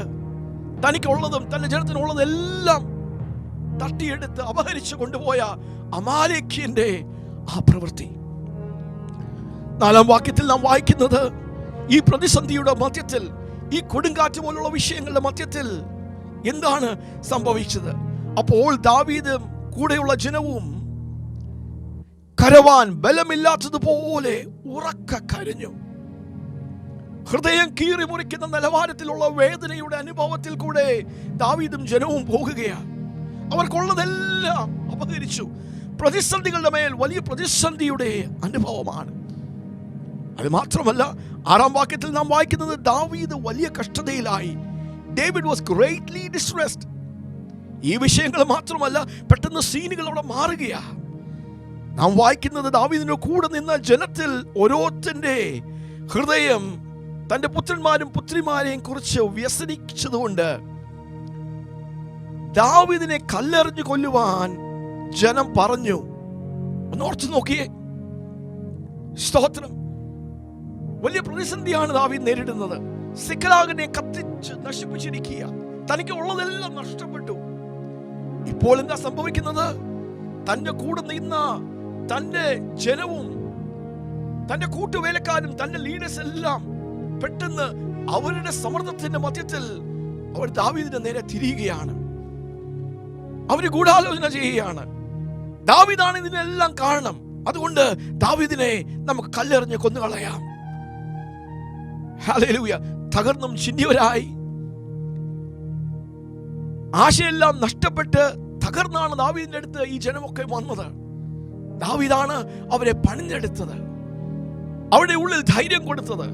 തനിക്കുള്ളതും തന്റെ ജനത്തിനുള്ളതും എല്ലാം തട്ടിയെടുത്ത് അപഹരിച്ചു കൊണ്ടുപോയ അമാലേക്യന്റെ ആ പ്രവൃത്തി. 4-ാം വാക്യത്തിൽ നാം വായിക്കുന്നത്, ഈ പ്രതിസന്ധിയുടെ മധ്യത്തിൽ, ഈ കൊടുങ്കാറ്റ് പോലുള്ള വിഷയങ്ങളുടെ മധ്യത്തിൽ എന്താണ് സംഭവിച്ചത്? അപ്പോൾ ദാവീദും കൂടെയുള്ള ജനവും കരവാൻ ബലമില്ലാത്തതുപോലെ ഉറക്ക കരഞ്ഞു. ഹൃദയം കീറി മുറിക്കുന്ന നിലവാരത്തിലുള്ള വേദനയുടെ അനുഭവത്തിൽ കൂടെ ദാവീദും ജനവും പോകുകയാണ്. അവർക്കുള്ളതെല്ലാം അപഹരിച്ചു. പ്രതിസന്ധികളുടെ മേൽ വലിയ പ്രതിസന്ധിയുടെ അനുഭവമാണ്. അത് മാത്രമല്ല, 6-ാം വാക്യത്തിൽ നാം വായിക്കുന്നത്, ദാവീദ് വലിയ കഷ്ടതയിലായി. David was greatly distressed. ഈ വിഷയങ്ങൾ മാത്രമല്ല, പെട്ടെന്ന് സീനുകൾ അവിടെ മാറുകയാ. നാം വായിക്കുന്നത്, ദാവീദിന്റെ കൂടെ നിന്ന ജനത്തിൽ ഓരോരുത്തന്റെ ഹൃദയം തന്റെ പുത്രന്മാരും പുത്രിമാരെയും കുറിച്ച് വ്യസനിച്ചതുകൊണ്ട് ദാവീദിനെ കല്ലെറിഞ്ഞു കൊല്ലുവാൻ ജനം പറഞ്ഞു. ഒന്ന് ഓർത്തു നോക്കിയേ. സ്തോത്രം. വലിയ പ്രതിസന്ധിയാണ് ദാവീദ് നേരിടുന്നത്. സിക്ലാഗിനെ കത്തിച്ച് നശിപ്പിച്ചിരിക്കുക. തനിക്ക് ഉള്ളതെല്ലാം നഷ്ടപ്പെട്ടു. ഇപ്പോൾ എന്താ സംഭവിക്കുന്നത്? തന്റെ കൂടെ നിന്ന തന്റെ ജനവും തന്റെ കൂട്ടുവേലക്കാരും തന്റെ ലീഡേഴ്സ് എല്ലാം പെട്ടെന്ന് അവരുടെ സമ്മർദ്ദത്തിന്റെ മധ്യത്തിൽ അവർ ദാവീദിന്റെ നേരെ തിരിയുകയാണ്. അവര് ഗൂഢാലോചന ചെയ്യുകയാണ്. ദാവീദാണ് ഇതിനെല്ലാം കാരണം. അതുകൊണ്ട് ദാവീദിനെ നമുക്ക് കല്ലെറിഞ്ഞ് കൊന്നുകളയാം. ഹല്ലേലൂയ. തകർന്നും ചിന്തിയവരായി, ആശയെല്ലാം നഷ്ടപ്പെട്ട് തകർന്നാണ് ദാവീദിന്റെ അടുത്ത് ഈ ജനമൊക്കെ വന്നത്. ദാവീദാണ് അവരെ പണിഞ്ഞെടുത്തത്, അവരുടെ ഉള്ളിൽ ധൈര്യം കൊടുത്തത്,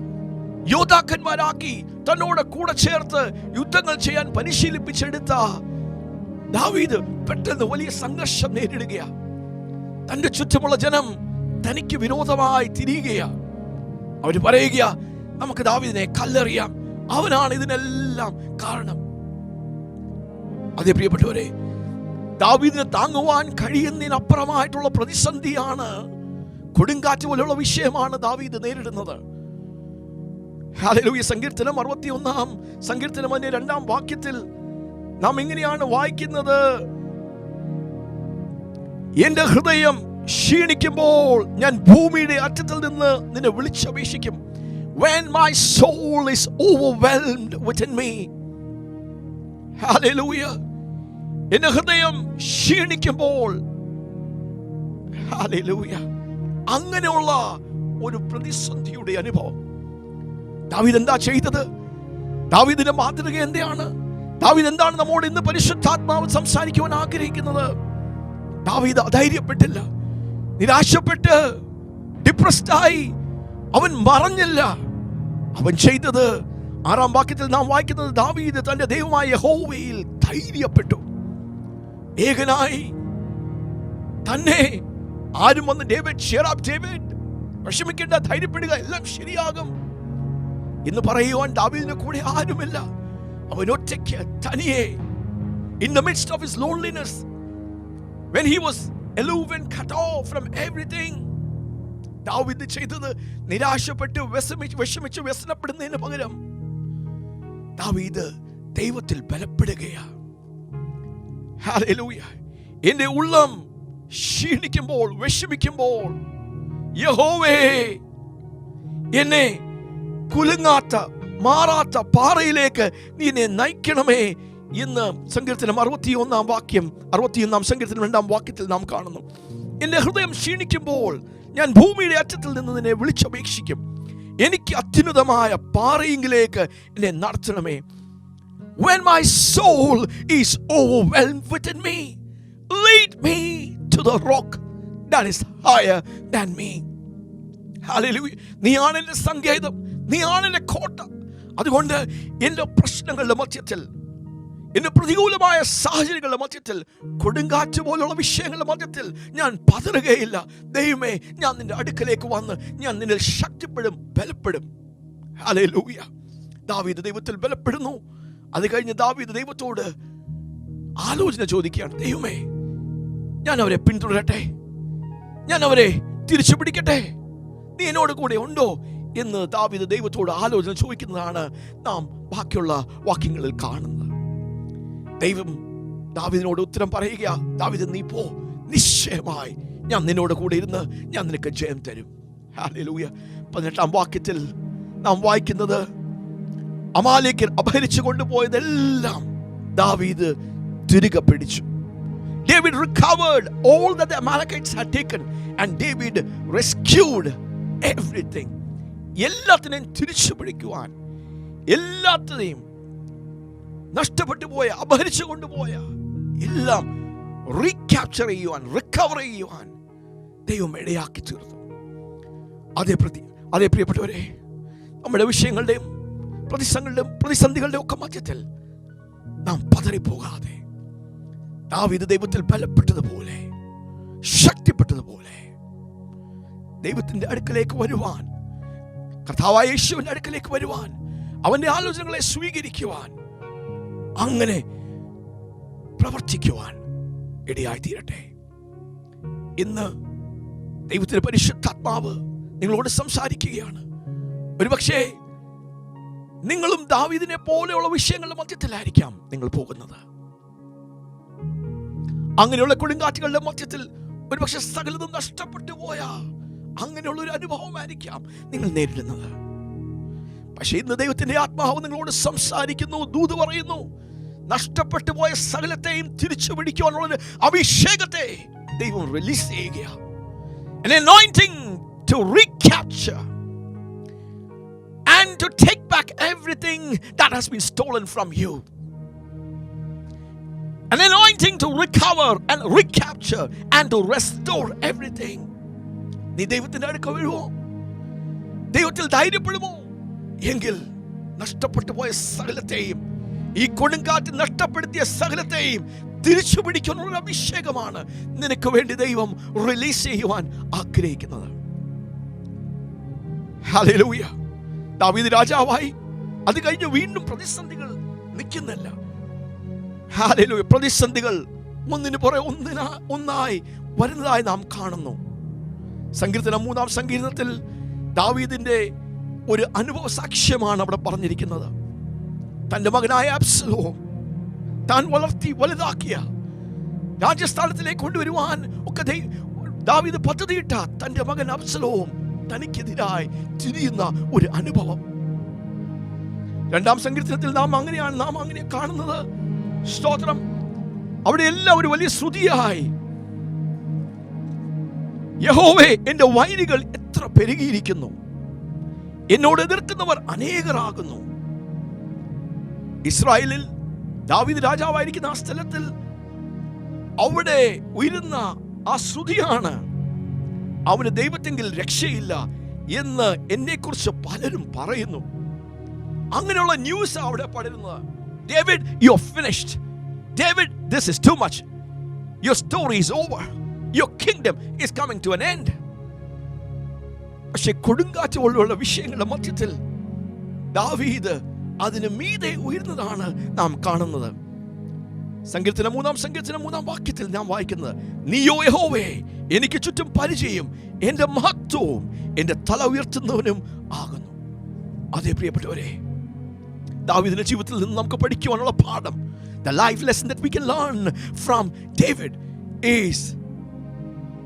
യോദ്ധാക്കന്മാരാക്കി തന്നോട് കൂടെ ചേർത്ത് യുദ്ധങ്ങൾ ചെയ്യാൻ പരിശീലിപ്പിച്ചെടുത്ത ദാവീദ് പെട്ടെന്ന് വലിയ സംഘർഷം നേരിടുകയാ. തന്റെ ചുറ്റുമുള്ള ജനം തനിക്ക് വിരോധമായി തിരിയുകയാ. അവര് പറയുക, നമുക്ക് ദാവീദിനെ കല്ലെറിയാം, അവനാണ് ഇതിനെല്ലാം കാരണം. അതേ പ്രിയപ്പെട്ടവരെ, ദാവീദിനെ താങ്ങുവാൻ കഴിയുന്നതിനപ്പുറമായിട്ടുള്ള പ്രതിസന്ധിയാണ്, കൊടുങ്കാറ്റ് പോലെയുള്ള വിഷയമാണ് ദാവീദ് നേരിടുന്നത്. ഹല്ലേലൂയ. സങ്കീർത്തനം 61-ാം സങ്കീർത്തനം 2-ാം വാക്യത്തിൽ നാം ഇങ്ങനെയാണ് വായിക്കുന്നത്, എന്റെ ഹൃദയം ക്ഷീണിക്കുമ്പോൾ ഞാൻ ഭൂമിയുടെ അറ്റത്തിൽ നിന്ന് നിന്നെ വിളിച്ചപേക്ഷിക്കും. When my soul is overwhelmed within me. Hallelujah. എന്റെ ഹൃദയം ക്ഷീണിക്കുമ്പോൾ, ഹല്ലേലൂയ, അങ്ങനെയുള്ള ഒരു പ്രതിസന്ധിയുടെ അനുഭവം ദാവീദ് എന്താ ചെയ്തത്? ദാവീദിന്റെ മാതൃക എന്താണ്? ദാവീദ് എന്താണ് നമ്മോട് ഇന്ന് പരിശുദ്ധാത്മാവ് സംസാരിക്കുവാൻ ആഗ്രഹിക്കുന്നത്? ദാവീദ് അധൈര്യപ്പെട്ടില്ല, നിരാശപ്പെട്ട് ഡിപ്രസ്ഡായി അവൻ മറഞ്ഞില്ല. അവൻ ചെയ്തത്, 6-ാം വാക്യത്തിൽ നാം വായിക്കുന്നത്, ദാവീദ് തന്റെ ദൈവമായ യഹോവയിൽ ധൈര്യപ്പെട്ടു. ഏകനായി തന്നെ ആരും വന്ന് ഡേവിഡ് വിഷമിക്കേണ്ട, ധൈര്യപ്പെടുക, എല്ലാം ശരിയാകും എന്ന് പറയുവാൻ ദാവീദിന്റെ കൂടെ ആരുമില്ല. അവൻ ഒറ്റയ്ക്ക് തനിയെ, in the midst of his loneliness, when he was aloof and cut off from everything, ദാവീദ് ചെയ്തത് നിരാശപ്പെട്ട് വിഷമിച്ച് വ്യസനപ്പെടുന്നതിന് പകരം ദാവീദ് ദൈവത്തിൽ ബലപ്പെടുകയാണ്. ഹല്ലേലൂയ. എന്റെ ഉള്ളം ക്ഷീണിക്കുമ്പോൾ, വിഷമിക്കുമ്പോൾ, യഹോവേ എന്നെ കുലുങ്ങാത്ത മാറാത്ത പാറയിലേക്ക് നീ എന്നെ നയിക്കണമേ എന്ന് സങ്കീർത്തനം 61-ാം വാക്യം, 61-ാം സങ്കീർത്തനം 2-ാം വാക്യത്തിൽ നാം കാണുന്നു. എന്റെ ഹൃദയം ക്ഷീണിക്കുമ്പോൾ ഞാൻ ഭൂമിയുടെ അറ്റത്തിൽ നിന്ന് നിന്നെ വിളിച്ചപേക്ഷിക്കും. എനിക്ക് അത്യുന്നതമായ പാറയിലേക്ക് എന്നെ നടത്തണമേ. When my soul is overwhelmed within me, lead me to the rock that is higher than me. Hallelujah. നീയാണ് എൻ്റെ സങ്കേതം, നീയാണ് എൻ്റെ കോട്ട, അതുകൊണ്ട് എൻ്റെ പ്രശ്നങ്ങളുടെ മധ്യത്തിൽ, എൻ്റെ പ്രതികൂലമായ സാഹചര്യങ്ങളുടെ മധ്യത്തിൽ, കൊടുങ്കാറ്റ് പോലുള്ള വിഷയങ്ങളുടെ മധ്യത്തിൽ ഞാൻ പതറുകയില്ല. ദൈവമേ, ഞാൻ നിന്റെ അടുക്കലേക്ക് വന്ന് ഞാൻ നിന്നിൽ ശക്തിപ്പെടും, ബലപ്പെടും. ഹല്ലേലൂയ. ദാവീദ് ദൈവത്തിൽ ബലപ്പെടുന്നു. അത് കഴിഞ്ഞ് ദാവീദ് ദൈവത്തോട് ആലോചന ചോദിക്കുകയാണ്. ദൈവമേ, ഞാൻ അവരെ പിന്തുടരട്ടെ, ഞാൻ അവരെ തിരിച്ചു പിടിക്കട്ടെ, നീ എന്നോട് കൂടെ ഉണ്ടോ എന്ന് ദാവീദ് ദൈവത്തോട് ആലോചന ചോദിക്കുന്നതാണ് നാം ബാക്കിയുള്ള വാക്യങ്ങളിൽ കാണുന്നത്. ദൈവം ദാവീദിനോട് ഉത്തരം പറയുക, ദാവീദ് നീ പോ, നിശ്ചയമായി ഞാൻ നിന്നോട് കൂടെ ഇരുന്ന് ഞാൻ നിനക്ക് ജയം തരും. ഹല്ലേലൂയ. 18-ാം വാക്യത്തിൽ നാം വായിക്കുന്നത്, അമാലേക്യർ അപഹരിച്ചു കൊണ്ടുപോയതെല്ലാം ദാവീദ് തിരികെ പിടിച്ചു. David recovered all that the Amalekites had taken and David rescued everything. എല്ലാത്തിനെയും തിരിച്ചു പിടിക്കുവാൻ, എല്ലാത്തിനെയും നഷ്ടപ്പെട്ടു പോയ, അപഹരിച്ചു കൊണ്ടുപോയ എല്ലാം റീക്യാപ്ചർ ചെയ്യുവാൻ, റിക്കവർ ചെയ്യുവാൻ ദൈവം ഇടയാക്കി തീർന്നു. അതേ പ്രിയപ്പെട്ടവരെ, നമ്മുടെ വിഷയങ്ങളുടെയും പ്രതിസന്ധികളുടെയും ഒക്കെ മധ്യത്തിൽ നാം പതറിപ്പോകാതെ ദാവീദ് ദൈവത്തിൽ ബലപ്പെട്ടതുപോലെ, ശക്തിപ്പെട്ടതുപോലെ ദൈവത്തിന്റെ അടുക്കലേക്ക് വരുവാൻ, കർത്താവായ യേശുവിന്റെ അടുക്കലേക്ക് വരുവാൻ, അവന്റെ ആലോചനകളെ സ്വീകരിക്കുവാൻ, അങ്ങനെ പ്രവർത്തിക്കുവാൻ ഇടയായി തീരട്ടെ. ഇന്ന് ദൈവത്തിന്റെ പരിശുദ്ധാത്മാവ് നിങ്ങളോട് സംസാരിക്കുകയാണ്. ഒരുപക്ഷേ നിങ്ങളും ദാവീദിനെ പോലെയുള്ള വിഷയങ്ങളുടെ മധ്യത്തിലായിരിക്കാം നിങ്ങൾ പോകുന്നത്. അങ്ങനെയുള്ള കൊടുങ്കാറ്റുകളുടെ മധ്യത്തിൽ ഒരുപക്ഷെ സകലതും നഷ്ടപ്പെട്ടു പോയ അങ്ങനെയുള്ള ഒരു അനുഭവമായിരിക്കാം നിങ്ങൾ നേരിടുന്നത്. പക്ഷേ ഇന്ന് ദൈവത്തിന്റെ ആത്മാവ് നിങ്ങളോട് സംസാരിക്കുന്നു, ദൂത് പറയുന്നു. നഷ്ടപ്പെട്ടു പോയ സകലത്തെയും തിരിച്ചു പിടിക്കുവാനുള്ള അഭിഷേകത്തെ ദൈവം റിലീസ് ചെയ്യുക. An anointing to recapture and to take back everything that has been stolen from you. An anointing to recover and recapture and to restore everything. നീ ദൈവത്തിന്റെ അടുക്ക വീഴുമോ? ദൈവത്തിൽ ധൈര്യപ്പെടുമോ? എങ്കിൽ നഷ്ടപ്പെട്ടു പോയ സകലത്തെയും, ഈ കൊടുങ്കാറ്റ് നഷ്ടപ്പെടുത്തിയ സകലത്തെയും തിരിച്ചു പിടിക്കാനുള്ള അഭിഷേകമാണ് നിനക്ക് വേണ്ടി ദൈവം റിലീസ് ചെയ്യുവാൻ ആഗ്രഹിക്കുന്നത്. ഹല്ലേലൂയ. ദാവീദ് രാജാവായി, അത് കഴിഞ്ഞ് വീണ്ടും പ്രതിസന്ധികൾ നിൽക്കുന്നില്ല. ഹല്ലേലൂയ. പ്രതിസന്ധികൾ ഒന്നിനു പുറകെ ഒന്നായി വരുന്നതായി നാം കാണുന്നു. സങ്കീർത്തനം 3-ാം സങ്കീർത്തനത്തിൽ ദാവീദിന്റെ ഒരു അനുഭവ സാക്ഷ്യമാണ് അവിടെ പറഞ്ഞിരിക്കുന്നത്. തന്റെ മകനായ അബ്സലോം താൻ വളർത്തി വലുതാക്കിയ രാജസ്ഥാനത്തിലേക്ക് കൊണ്ടുവരുവാൻ ഒക്കെ ദാവീദ് പദ്ധതിയിട്ട തന്റെ മകൻ അബ്സലോം തനിക്കെതിരായി തിരിയുന്ന ഒരു അനുഭവം. 2-ാം സങ്കീർത്തനത്തിൽ നാം അങ്ങനെ കാണുന്നത്. സ്തോത്രം. അവിടെ എല്ലാം ഒരു വലിയ ശ്രുതിയായി, യഹോവേ, എന്റെ വൈരികൾ എത്ര പെരുകിയിരിക്കുന്നു, എന്നോട് എതിർക്കുന്നവർ അനേകരാകുന്നു. ഇസ്രായേലിൽ ദാവീദ് രാജാവായിരിക്കുന്ന ആ സ്ഥലത്തിൽ അവിടെ ഉയരുന്ന ആ ശ്രുതിയാണ്, അവന് ദൈവത്തെങ്കിൽ രക്ഷയില്ല എന്ന് എന്നെക്കുറിച്ച് പലരും പറയുന്നു. അങ്ങനെയുള്ള ന്യൂസ് അവിടെ പടരുന്നത്. David, you're finished. David, this is too much. Your story is over. Your kingdom is coming to an end. പക്ഷെ കൊടുങ്കാറ്റ് പോലുള്ള വിഷയങ്ങളുടെ മധ്യത്തിൽ ദാവീദ് അതിന് മീതെ ഉയർന്നതാണ് നാം കാണുന്നത്. സങ്കീർത്തനം 3-ാം വാക്യത്തിൽ നാം വായിക്കുന്നത്, നീയോ യഹോവേ എനിക്ക് ചുറ്റും പരിചയം, എന്റെ മഹത്വവും എന്റെ തല ഉയർത്തുന്നവനും ആകുന്നു. അതേ പ്രിയപ്പെട്ടവരെ, ദാവീദിന്റെ ജീവിതത്തിൽ നിന്ന് നമുക്ക് പഠിക്കുവാനുള്ള പാഠം, the life lesson that we can learn from David is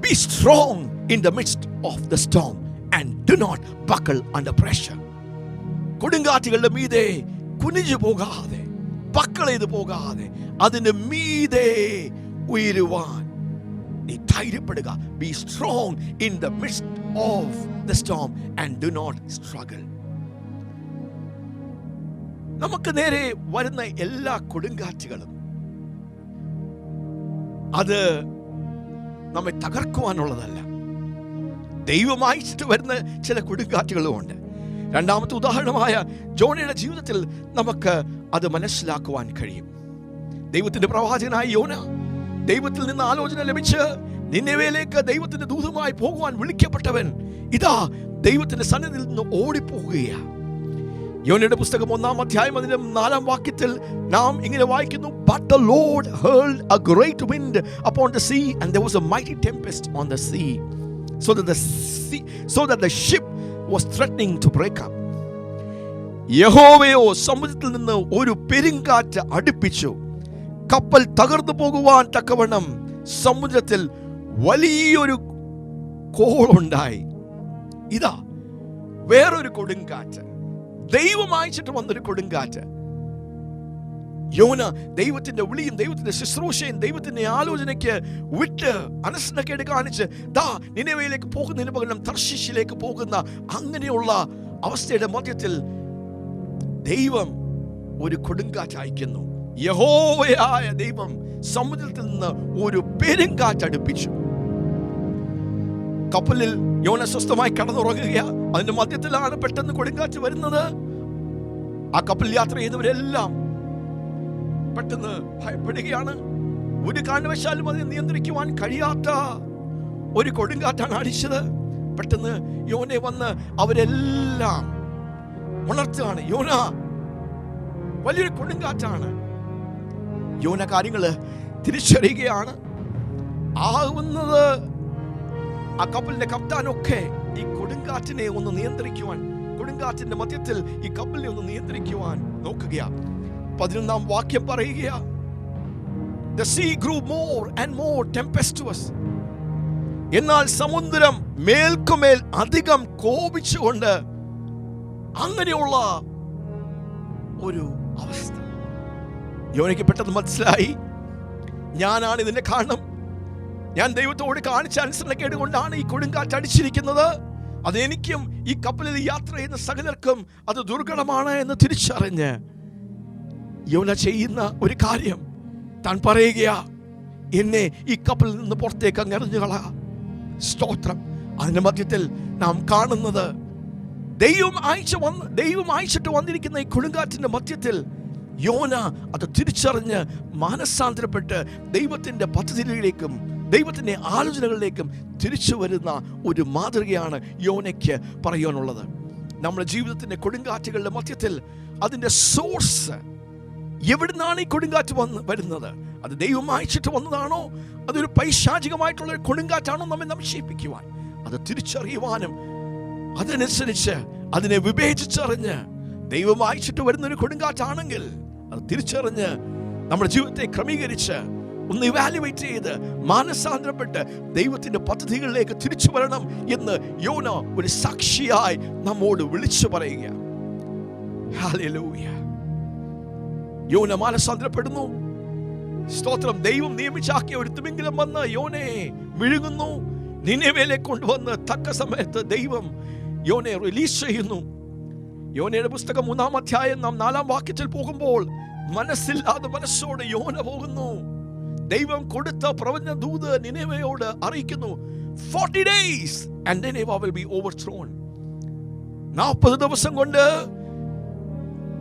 be strong in the midst of the storm and do not buckle under pressure. കൊടുങ്കാറ്റുകളുടെ മീതെ കുനിഞ്ഞു പോകാതെ, ബക്കിൾ ചെയ്തു പോകാതെ, അതിന്റെ മീതെ ഉയരുവാൻ നീ ധൈര്യപ്പെടുക. Be strong in the midst of the storm and do not struggle. നമുക്ക് നേരെ വരുന്ന എല്ലാ കൊടുങ്കാറ്റുകളും അത് നമ്മെ തകർക്കുവാനുള്ളതല്ല. ദൈവമായിട്ട് വരുന്ന ചില കൊടുങ്കാറ്റുകളും ഉണ്ട്. രണ്ടാമത്തെ ഉദാഹരണമായ യോനയുടെ ജീവിതത്തിൽ നമുക്ക് അത് മനസ്സിലാക്കുവാൻ കഴിയും. ദൈവത്തിന്റെ പ്രവാചകനായ യോന ദൈവത്തിൽ നിന്ന് ആലോചന ലഭിച്ച് നിന്നെവേലേക്ക് ദൈവത്തിന്റെ ദൂതമായി പോകുവാൻ വിളിക്കപ്പെട്ടവൻ ഇതാ ദൈവത്തിന്റെ സന്നിധിയിൽ നിന്ന് ഓടിപ്പോകുകയാണ്. യോനയുടെ പുസ്തകം 1-ാം അധ്യായം അതിന്റെ 4-ാം വാക്യത്തിൽ നാം ഇങ്ങനെ വായിക്കുന്നു, But the Lord hurled a great wind upon the sea, and there was a mighty tempest on the sea, so that the ship was threatening to break up. യഹോവയോ സമുദ്രത്തിൽ നിന്ന് ഒരു പെരുങ്കാറ്റ് അടുപ്പിച്ചു, കപ്പൽ തകർന്നു പോകുവാൻ തക്കവണ്ണം സമുദ്രത്തിൽ വലിയൊരു കോളുണ്ടായി. ഇതാ വേറൊരു കൊടുങ്കാറ്റ്, ദൈവം അയച്ചിട്ട് വന്നൊരു കൊടുങ്കാറ്റ്. യോന ദൈവത്തിന്റെ വിളിയും ദൈവത്തിന്റെ ശുശ്രൂഷയും ദൈവത്തിന്റെ ആലോചനയ്ക്ക് വിട്ട് അനുസരണക്കേട് കാണിച്ച് നിനെവയിലേക്ക് പോകുന്നതിന് പകരം തർശീശിലേക്ക് പോകുന്ന അങ്ങനെയുള്ള അവസ്ഥയുടെ മധ്യത്തിൽ ദൈവം ഒരു കൊടുങ്കാറ്റ് അയക്കുന്നു. യഹോവയായ ദൈവം സമുദ്രത്തിൽ നിന്ന് ഒരു പെരുങ്കാറ്റ് അടുപ്പിച്ചു. കപ്പലിൽ യോന സ്വസ്ഥമായി കടന്നുറങ്ങുക. അതിന്റെ മധ്യത്തിലാണ് പെട്ടെന്ന് കൊടുങ്കാറ്റ് വരുന്നത്. ആ കപ്പലിൽ യാത്ര ചെയ്തവരെല്ലാം പെട്ടെന്ന് ഭയപ്പെടുകയാണ്. ഒരു കാരണവശാലും അതിനെ നിയന്ത്രിക്കുവാൻ കഴിയാത്ത ഒരു കൊടുങ്കാറ്റാണ് അടിച്ചത്. പെട്ടെന്ന് യോനെ വന്ന് അവരെല്ലാം ഉണർത്തുകയാണ്. യോന, വലിയൊരു കൊടുങ്കാറ്റാണ്. യോന കാര്യങ്ങള് തിരിച്ചറിയുകയാണ്. ആവുന്നത് ആ കപ്പലിന്റെ കപ്താനൊക്കെ ഈ കൊടുങ്കാറ്റിനെ ഒന്ന് നിയന്ത്രിക്കുവാൻ, കൊടുങ്കാറ്റിന്റെ മധ്യത്തിൽ ഈ കപ്പലിനെ ഒന്ന് നിയന്ത്രിക്കുവാൻ നോക്കുകയാണ്. 11-ാം വാക്യം പറയുക, The sea grew more and more tempestuous. എന്നാൽ സമുദ്രം മേൽക്കുമേൽ അധികം കോപിച്ചുകൊണ്ട് അങ്ങനെയുള്ള ഒരു അവസ്ഥ. യോനയ്ക്ക് പെട്ടെന്ന് മനസ്സിലായി, ഞാനാണ് ഇതിന്റെ കാരണം. ഞാൻ ദൈവത്തോട് കാണിച്ച അനുസരണക്കേട് കൊണ്ടാണ് ഈ കൊടുങ്കാറ്റ് അടിച്ചിരിക്കുന്നത്. അത് എനിക്കും ഈ കപ്പലിൽ യാത്ര ചെയ്യുന്ന സകലർക്കും അത് ദുർഘടമാണ് എന്ന് തിരിച്ചറിഞ്ഞ് യോന ചെയ്യുന്ന ഒരു കാര്യം, താൻ പറയുക, എന്നെ ഈ കപ്പലിൽ നിന്ന് പുറത്തേക്ക് അങ്ങ് എറിഞ്ഞുകള. സ്തോത്രം. അതിന്റെ മധ്യത്തിൽ നാം കാണുന്നത് ദൈവം അയച്ചിട്ട് വന്നിരിക്കുന്ന ഈ കൊടുങ്കാറ്റിന്റെ മധ്യത്തിൽ യോന അത് തിരിച്ചറിഞ്ഞ് മാനസാന്തരപ്പെട്ട് ദൈവത്തിന്റെ പദ്ധതികളിലേക്കും ദൈവത്തിന്റെ ആലോചനകളിലേക്കും തിരിച്ചു വരുന്ന ഒരു മാതൃകയാണ് യോനയ്ക്ക് പറയാനുള്ളത്. നമ്മുടെ ജീവിതത്തിന്റെ കൊടുങ്കാറ്റുകളുടെ മധ്യത്തിൽ അതിന്റെ സോഴ്സ് എവിടുന്നാണ് ഈ കൊടുങ്കാറ്റ് വരുന്നത്? അത് ദൈവം അയച്ചിട്ട് വന്നതാണോ? അതൊരു പൈശാചികമായിട്ടുള്ള ഒരു കൊടുങ്കാറ്റാണോ നമ്മെ നശിപ്പിക്കുവാൻ? അത് തിരിച്ചറിയുവാനും അതനുസരിച്ച് അതിനെ വിവേചിച്ചറിഞ്ഞ് ദൈവം അയച്ചിട്ട് വരുന്നൊരു കൊടുങ്കാറ്റാണെങ്കിൽ അത് തിരിച്ചറിഞ്ഞ് നമ്മുടെ ജീവിതത്തെ ക്രമീകരിച്ച് ഒന്ന് ഇവാലുവേറ്റ് ചെയ്ത് മാനസാന്തരപ്പെട്ട് ദൈവത്തിന്റെ പദ്ധതികളിലേക്ക് തിരിച്ചു വരണം എന്ന് യോന ഒരു സാക്ഷിയായി നമ്മോട് വിളിച്ചു പറയുക. ഹല്ലേലൂയ. യോന മാനസാന്തരപ്പെടുന്നു. സ്തോത്രം. ദൈവം നിയമിച്ചാക്കിയ ഒരു തിമിംഗലം വന്ന് യോനയെ വിഴുങ്ങുന്നു. നിനെവേലേക്ക് കൊണ്ടുവന്ന് തക്ക സമയത്ത് ദൈവം യോനയെ റിലീസ് ചെയ്യുന്നു. യോനയുടെ പുസ്തകം 3-ാം അധ്യായം നാം 4-ാം വാക്യത്തിൽ പോകുമ്പോൾ മനസ്സില്ലാതെ മനസ്സോടെ യോന പോകുന്നു. ദൈവം കൊടുത്ത പ്രവചന ദൂത് നിനെവയോട് അറിയിക്കുന്നു, 40 days and Nineveh will be overthrown. 40 ദിവസം കൊണ്ട്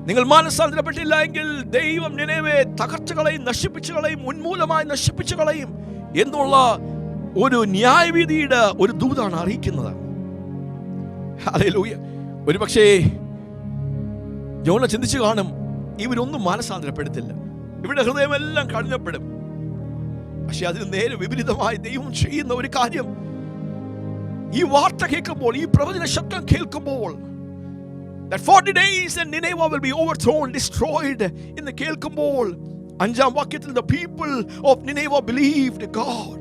നിങ്ങൾ മാനസാന്തരപ്പെട്ടില്ല എങ്കിൽ ദൈവം നിനെവയെ തകർച്ചു കളയും, നശിപ്പിച്ചു കളയും, ഉന്മൂലമായി നശിപ്പിച്ചു കളയും എന്നുള്ള ഒരു ന്യായവിധിയുടെ ഒരു ദൂതാണ് അറിയിക്കുന്നത്. ഹല്ലേലൂയ. ഒരു പക്ഷേ യോന ചിന്തിച്ചു കാണും, ഇവരൊന്നും മാനസാന്തരപ്പെടുത്തില്ല, ഇവിടെ ഹൃദയമെല്ലാം കഠിനപ്പെടും. പക്ഷെ അതിന് നേരെ വിപരീതമായി ദൈവം ചെയ്യുന്ന ഒരു കാര്യം, ഈ വാർത്ത കേൾക്കുമ്പോൾ, ഈ പ്രവചന ശബ്ദം കേൾക്കുമ്പോൾ, that 40 days and Nineveh will be overthrown, destroyed എന്ന് കേൾക്കുമ്പോൾ 5-ാം വാക്യത്തിൽ the people of Nineveh believed God.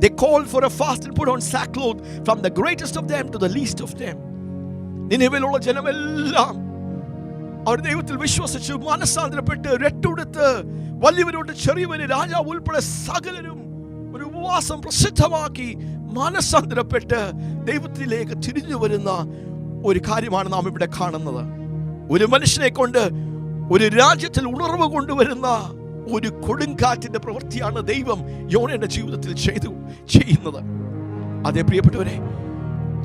They called for a fast and put on sackcloth from the greatest of them to the least of them. നിനെവയിലുള്ള ജനമെല്ലാം അവർ ദൈവത്തിൽ വിശ്വസിച്ചു, മാനസാന്തരപ്പെട്ട് രട്ടുടുത്ത് വലിയവരോട് ചെറിയവര് രാജാവ് ഉൾപ്പെടെ സകലരും ഒരു ഉപവാസം പ്രസിദ്ധമാക്കി മാനസാന്തരപ്പെട്ട് ദൈവത്തിലേക്ക് തിരിഞ്ഞു വരുന്ന ഒരു കാര്യമാണ് നാം ഇവിടെ കാണുന്നത്. ഒരു മനുഷ്യനെ കൊണ്ട് ഒരു രാജ്യത്തിൽ ഉണർവ് കൊണ്ടുവരുന്ന ഒരു കൊടുങ്കാറ്റിന്റെ പ്രവൃത്തിയാണ് ദൈവം യോനയുടെ ജീവിതത്തിൽ ചെയ്യുന്നത്. അതേ പ്രിയപ്പെട്ടവരെ,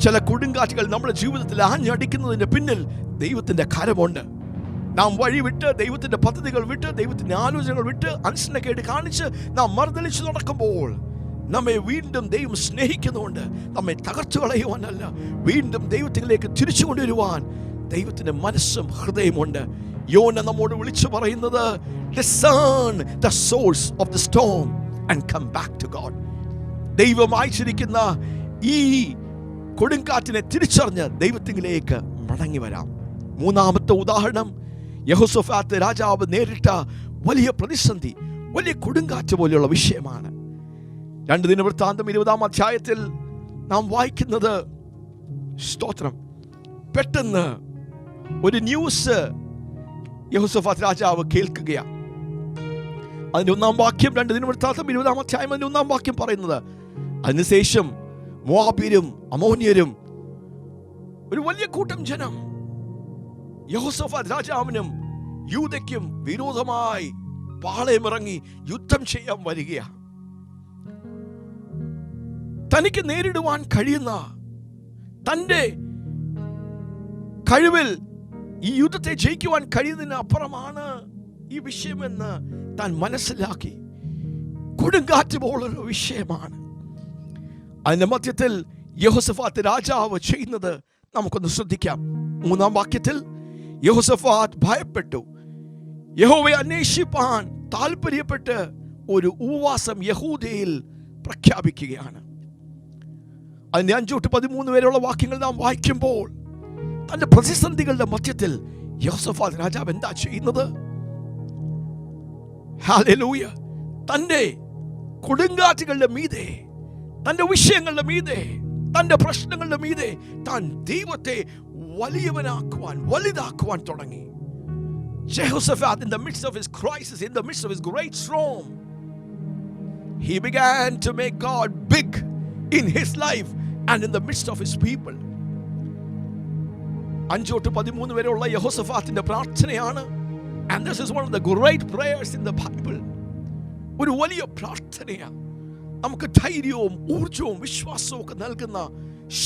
ചില കൊടുങ്കാറ്റുകൾ നമ്മുടെ ജീവിതത്തിൽ ആഞ്ഞടിക്കുന്നതിന്റെ പിന്നിൽ ദൈവത്തിന്റെ കരമുണ്ട്. നാം വഴി വിട്ട്, ദൈവത്തിന്റെ പദ്ധതികൾ വിട്ട്, ദൈവത്തിന്റെ ആലോചനകൾ വിട്ട്, അനുസരണക്കേട് കാണിച്ച് നാം മറുതലിച്ച് നടക്കുമ്പോൾ നമ്മെ വീണ്ടും ദൈവം സ്നേഹിക്കുന്നുണ്ട്. നമ്മെ തകർച്ചു കളയുവാനല്ല, വീണ്ടും ദൈവത്തിലേക്ക് തിരിച്ചു കൊണ്ടുവരുവാൻ ദൈവത്തിന്റെ മനസ്സും ഹൃദയമുണ്ട്. യോന നമ്മോട് വിളിച്ചു പറയുന്നത്, discern the source of the storm and come back to God. ദൈവം അയച്ചിരിക്കുന്ന ഈ കൊടുങ്കാറ്റിനെ തിരിച്ചറിഞ്ഞ് ദൈവത്തിലേക്ക് മടങ്ങി വരാം. മൂന്നാമത്തെ ഉദാഹരണം, യഹോശഫാത്ത് രാജാവ് നേരിട്ട വലിയ പ്രതിസന്ധി, വലിയ കൊടുങ്കാറ്റ് പോലെയുള്ള വിഷയമാണ്. 2 ദിനവൃത്താന്തം 20-ാം അധ്യായത്തിൽ നാം വായിക്കുന്നത്, സ്തോത്രം, പെട്ടെന്ന് ഒരു ന്യൂസ് യഹോശഫാത്ത് രാജാവ് കേൾക്കുകയാണ്. അതിന്റെ 1-ാം വാക്യം, 2 ദിനവൃത്താന്തം 20-ാം അധ്യായം അതിന്റെ 1-ാം വാക്യം പറയുന്നത്, അതിനുശേഷം മോവാബ്യരും അമ്മോന്യരും ഒരു വലിയ കൂട്ടം ജനം യഹോശഫാത്ത് രാജാവിനും യൂദയ്ക്കും വിരോധമായി പാളയമിറങ്ങി യുദ്ധം ചെയ്യാൻ വരികയാണ്. തനിക്ക് നേരിടുവാൻ കഴിയുന്ന, തന്റെ കഴിവിൽ ഈ യുദ്ധത്തെ ജയിക്കുവാൻ കഴിയുന്നതിന് അപ്പുറമാണ് ഈ വിഷയമെന്ന് താൻ മനസ്സിലാക്കി. കൊടുങ്കാറ്റ് പോലൊരു വിഷയമാണ്. അതിന്റെ മധ്യത്തിൽ യഹോശഫാത്ത് രാജാവ് ചെയ്യുന്നത് നമുക്കൊന്ന് ശ്രദ്ധിക്കാം. 3-ാം വാക്യത്തിൽ യഹോശഫാത്ത് ഭയപ്പെട്ടു, യഹോവയെ അന്വേഷിപ്പാൻ താല്പര്യപ്പെട്ട് ഒരു ഉപവാസം യഹൂദയിൽ പ്രഖ്യാപിക്കുകയാണ്. അതിന്റെ 5-13 വരെയുള്ള വാക്യങ്ങൾ നാം വായിക്കുമ്പോൾ, തന്റെ പ്രതിസന്ധികളുടെ മധ്യത്തിൽ യഹോശഫാത്ത് രാജാവ് എന്താ ചെയ്യുന്നത്? ഹല്ലേലൂയ! തന്റെ കൊടുങ്കാറ്റുകളുടെ മീതെ, തന്റെ വിഷയങ്ങളുടെ മീതെ, തന്റെ പ്രശ്നങ്ങളുടെ മീതെ താൻ ദൈവത്തെ വലിയവനാക്കുവാൻ, വലുതാക്കുവാൻ തുടങ്ങി. Jehoshaphat, in the midst of his crisis, in the midst of his great storm, he began to make God big in his life and in the midst of his people. 5-13 വരെയുള്ള യഹോശഫാത്തിന്റെ പ്രാർത്ഥനയാണ്. And this is one of the great prayers in the Bible. ഒരു വലിയ പ്രാർത്ഥനയാണ്. നമുക്ക് ധൈര്യവും ഊർജവും വിശ്വാസവും ഒക്കെ നൽകുന്ന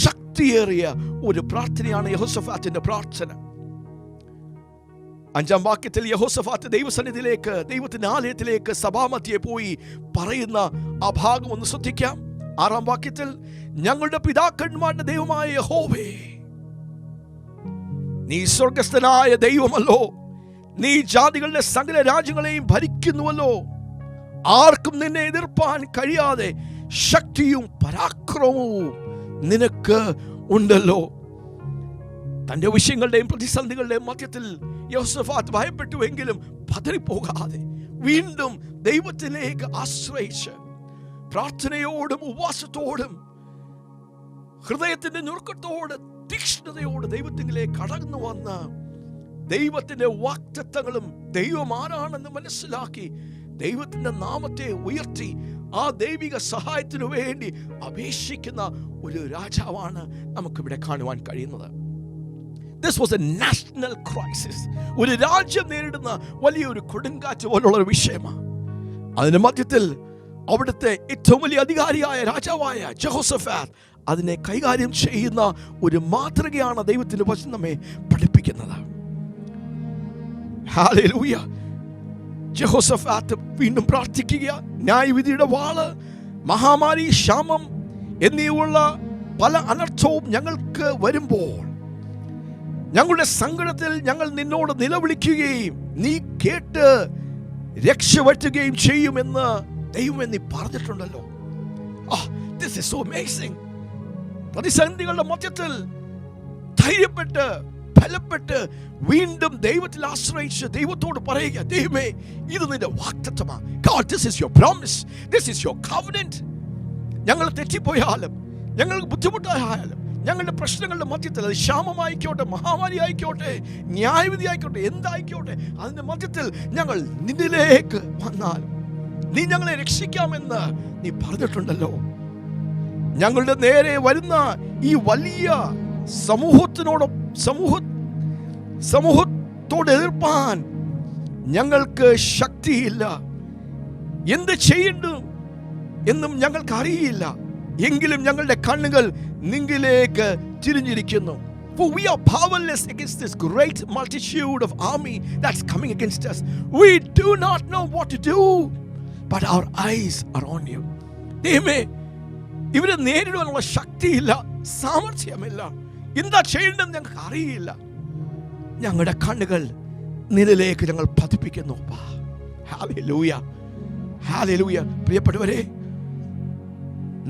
ശക്തിയേറിയ ഒരു പ്രാർത്ഥനയാണ് യഹോശഫാത്തിന്റെ പ്രാർത്ഥന. 5-ാം വാക്യത്തിൽ യഹോശഫാത്ത് ദൈവസന്നിധിയിലേക്ക്, ദൈവത്തിന്റെ ആലയത്തിലേക്ക് സഭാമധ്യേ പോയി പറയുന്ന ആ ഭാഗം ഒന്ന് ശ്രദ്ധിക്കാം. 6-ാം വാക്യത്തിൽ, ഞങ്ങളുടെ പിതാക്കന്മാരുടെ ദൈവമായ യഹോവേ, നീ സ്വർഗസ്ഥനായ ദൈവമല്ലോ, നീ ജാതികളുടെ സകല രാജ്യങ്ങളെയും ഭരിക്കുന്നുവല്ലോ, ആർക്കും നിന്നെ എതിർപ്പാൻ കഴിയാതെ ശക്തിയും പരാക്രമവും നിനക്ക് ഉണ്ടല്ലോ. തന്റെ വിഷയങ്ങളുടെയും പ്രതിസന്ധികളുടെയും മധ്യത്തിൽ യഹോശഫാത്ത് ഭയപ്പെട്ടുവെങ്കിലും പതറിപ്പോകാതെ വീണ്ടും ദൈവത്തിലേക്ക് ആശ്രയിച്ച് പ്രാർത്ഥനയോടും ഉപവാസത്തോടും ഹൃദയത്തിന്റെ ഞുറുക്കത്തോട് തീക്ഷ്ണതയോട് ദൈവത്തിലേക്ക് കടന്നു വന്ന് ദൈവത്തിന്റെ വാഗ്ദത്തങ്ങളും ദൈവം ആരാണെന്ന് മനസ്സിലാക്കി ദൈവത്തിന്റെ നാമത്തെ ഉയർത്തി ആ ദൈവിക സഹായത്തിനു വേണ്ടി അപേക്ഷിക്കുന്ന ഒരു രാജാവാണ് നമുക്കിവിടെ കാണുവാൻ കഴിയുന്നത്. This was a national crisis. ഒരു രാജ്യം നേരിടുന്ന വലിയൊരു കൊടുങ്കാറ്റ് പോലുള്ള ഒരു വിഷയമാണ്. അതിന്റെ മധ്യത്തിൽ അവിടുത്തെ ഏറ്റവും വലിയ അധികാരിയായ രാജാവായ ജെഹോശഫാത്ത് അതിനെ കൈകാര്യം ചെയ്യുന്ന ഒരു മാതൃകയാണ് ദൈവത്തിന്റെ വചനം നമ്മെ പഠിപ്പിക്കുന്നത്. ഹല്ലേലൂയ! ജെഹോശഫാത്ത് വീണ്ടും പ്രാർത്ഥിക്കുക. ന്യായവിധിയുടെ വാള്, മഹാമാരി, ക്ഷാമം എന്നിവയുള്ള പല അനർത്ഥവും ഞങ്ങൾക്ക് വരുമ്പോൾ ഞങ്ങളുടെ സങ്കടത്തിൽ ഞങ്ങൾ നിന്നോട് നിലവിളിക്കുകയും നീ കേട്ട് രക്ഷപ്പെടുത്തുകയും ചെയ്യുമെന്ന് ദൈവം നീ പറഞ്ഞിട്ടുണ്ടല്ലോ. This is so amazing. പ്രതിസന്ധികളുടെ മധ്യത്തിൽ ധൈര്യപ്പെട്ട് ഫലപ്പെട്ട് വീണ്ടും ദൈവത്തിൽ ആശ്രയിച്ച് ദൈവത്തോട് പറയുക, ദൈവമേ, ഇത് നിന്റെ വാഗ്ദത്തമാണ്. God, this is your promise. This is your covenant. ഞങ്ങൾ തെറ്റിപ്പോയാലും, ഞങ്ങൾക്ക് ബുദ്ധിമുട്ടായാലും, ഞങ്ങളുടെ പ്രശ്നങ്ങളുടെ മധ്യത്തിൽ, അത് ക്ഷാമമായിക്കോട്ടെ, മഹാമാരി ആയിക്കോട്ടെ, ന്യായവിധി ആയിക്കോട്ടെ, എന്തായിക്കോട്ടെ, അതിന്റെ മധ്യത്തിൽ ഞങ്ങൾ നിന്നിലേക്ക് വന്നാൽ നീ ഞങ്ങളെ രക്ഷിക്കാമെന്ന് നീ പറഞ്ഞിട്ടുണ്ടല്ലോ. ഞങ്ങളുടെ നേരെ വരുന്ന ഈ വലിയ സമൂഹത്തോട് എതിർപ്പാൻ ഞങ്ങൾക്ക് ശക്തിയില്ല. എന്ത് ചെയ്യണ്ടു എന്നും ഞങ്ങൾക്ക് അറിയില്ല. എങ്കിലും ഞങ്ങളുടെ കണ്ണുകൾ നിങ്കിലേക്ക് തിരിഞ്ഞിരിക്കുന്നു. For we are powerless against this great multitude of army that's coming against us. We do not know what to do, but our eyes are on you. ദൈവമേ, ഇവരെ നേരിടാനുള്ള ശക്തിയില്ല, സാമർഥ്യമില്ല, എന്താ ചെയ്യേണ്ടതെന്ന് ഞങ്ങൾക്ക് അറിയില്ല. ഞങ്ങളുടെ കണ്ണുകൾ നിന്നിലേക്ക് ഞങ്ങൾ പതിപ്പിക്കുന്നു. Hallelujah, hallelujah. പ്രിയപ്പെട്ടവരെ,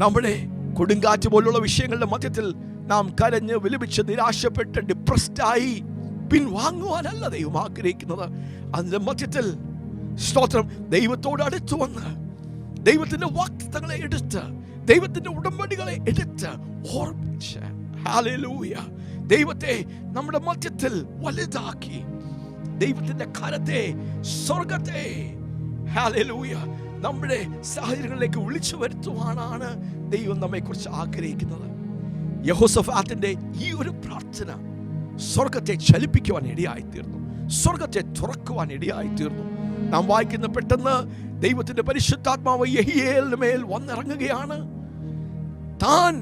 നമ്മുടെ കൊടുങ്കാറ്റ് പോലുള്ള വിഷയങ്ങളുടെ മധ്യത്തിൽ നാം കരഞ്ഞ് വിലപിച്ച് നിരാശപ്പെട്ട് ഡിപ്രസ്ഡായി പിൻവാങ്ങുവാനല്ല ദൈവം ആഗ്രഹിക്കുന്നത്. അതിന്റെ മധ്യത്തിൽ സ്തോത്രം, ദൈവത്തോട് അടുത്തു വന്ന് ദൈവത്തിന്റെ വാഗ്ദത്തങ്ങളെ എടുത്ത്, ദൈവത്തിന്റെ ഉടമ്പടികളെ എടുത്ത് ഓർമ്മിച്ച്, ഹല്ലേലൂയ, ദൈവത്തെ നമ്മുടെ മധ്യത്തിൽ വലുതാക്കി, ദൈവത്തിന്റെ കരത്തെ, സ്വർഗത്തെ, ഹല്ലേലൂയ, നമ്മുടെ സാഹചര്യങ്ങളിലേക്ക് വിളിച്ചു വരുത്തുവാനാണ് ദൈവം നമ്മെക്കുറിച്ച് ആഗ്രഹിക്കുന്നത്. യഹോശഫാത്തിന്റെ ഈ ഒരു പ്രാർത്ഥന സ്വർഗത്തെ ചലിപ്പിക്കുവാൻ ഇടയായിത്തീർന്നു, സ്വർഗത്തെ തുറക്കുവാൻ ഇടയായിത്തീർന്നു. നാം വായിക്കുന്ന പെട്ടെന്ന് ദൈവത്തിന്റെ പരിശുദ്ധാത്മാവ് യെഹിയേലിന്റെ മേൽ വന്നിറങ്ങുകയാണ്. താൻ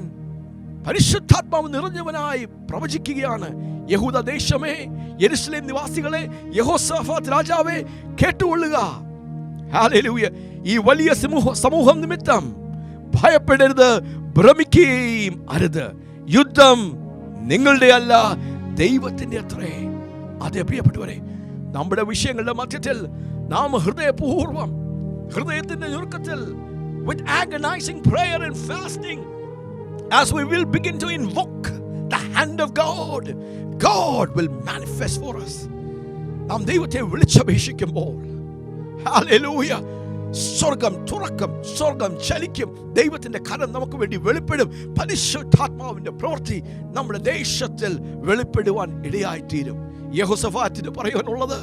പരിശുദ്ധാത്മാവ് നിറഞ്ഞവനായി പ്രവചിക്കുകയാണ്. യഹൂദ ദേശമേ, യെരുശലേം നിവാസികളെ, യഹോശഫാത്ത് രാജാവേ, കേട്ടുകൊള്ളുക. ഹല്ലേലൂയ. ഈ വലിയ സമൂഹം നിമിത്തം ഭയപ്പെടരുത്, ഭ്രമിക്കുകയും അരുത്. യുദ്ധം നിങ്ങളുടെ അല്ല, ദൈവത്തിന്റെ അത്രേ. അതേ പ്രിയപ്പെട്ടവരെ, നമ്മുടെ വിഷയങ്ങളുടെ മധ്യത്തിൽ നാം ഹൃദയപൂർവം, ഹൃദയത്തിന്റെ ഞുറുക്കത്തിൽ, with agonizing prayer and fasting, as we will begin to invoke the hand of God, God will manifest for us. നാം ദൈവത്തെ വിളിച്ചപേക്ഷിക്കുമ്പോൾ, ഹല്ലേലൂയ, സ്വർഗം തുറക്കും, സ്വർഗം ചലിക്കും, ദൈവത്തിന്റെ കരം നമുക്ക് വേണ്ടി വെളിപ്പെടും. പരിശുദ്ധാത്മാവിന്റെ പ്രവൃത്തി നമ്മുടെ ദേശത്തിൽ വെളിപ്പെടുവാൻ ഇടയായിത്തീരും. യഹോശഫാത്തിന് പറയാനുള്ളത്,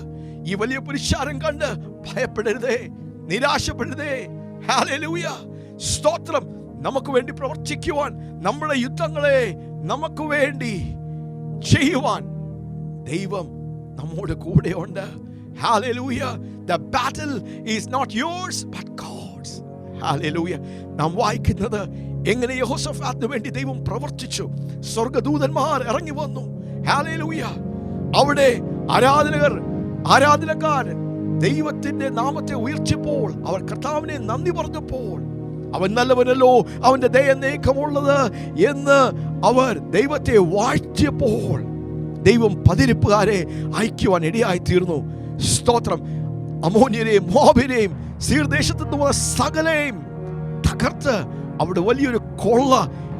ഈ വലിയ പുരുഷാരം കണ്ട് ഭയപ്പെടരുതേ, നിരാശപ്പെടരുതേ. ഹല്ലേലൂയ, സ്തോത്രം. നമുക്ക് വേണ്ടി പ്രവർത്തിക്കുവാൻ, നമ്മുടെ യുദ്ധങ്ങളെ നമുക്ക് വേണ്ടി ചെയ്യുവാൻ ദൈവം നമ്മോട് കൂടെയുണ്ട്. Hallelujah. The battle is not yours but God's. Hallelujah. നാം വായിക്കുന്നത് എങ്ങനെ യഹോശഫാത്തിന് വേണ്ടി ദൈവം പ്രവർത്തിച്ചു. സ്വർഗ്ഗദൂതന്മാർ ഇറങ്ങി വന്നു. Hallelujah. അവിടെ ആരാധനക്കാർ ദൈവത്തിന്റെ നാമത്തെ ഉയർത്തിയപ്പോൾ, അവർ കർത്താവിനെ നന്ദി പറഞ്ഞപ്പോൾ, അവൻ നല്ലവനല്ലോ, അവന്റെ ദയ എന്നേക്കുമുള്ളത് എന്ന് അവർ ദൈവത്തെ വാഴ്ത്തിയപ്പോൾ, ദൈവം പതിരിപ്പുകാരെ അയക്കുവാൻ ഇടയായിത്തീർന്നു. സ്തോത്രം. അമോന്യരെയും മോവാബ്യരെയും സീർദേശത്തു നിന്ന് സകലയും തകർത്ത് അവിടെ വലിയൊരു കൊള്ള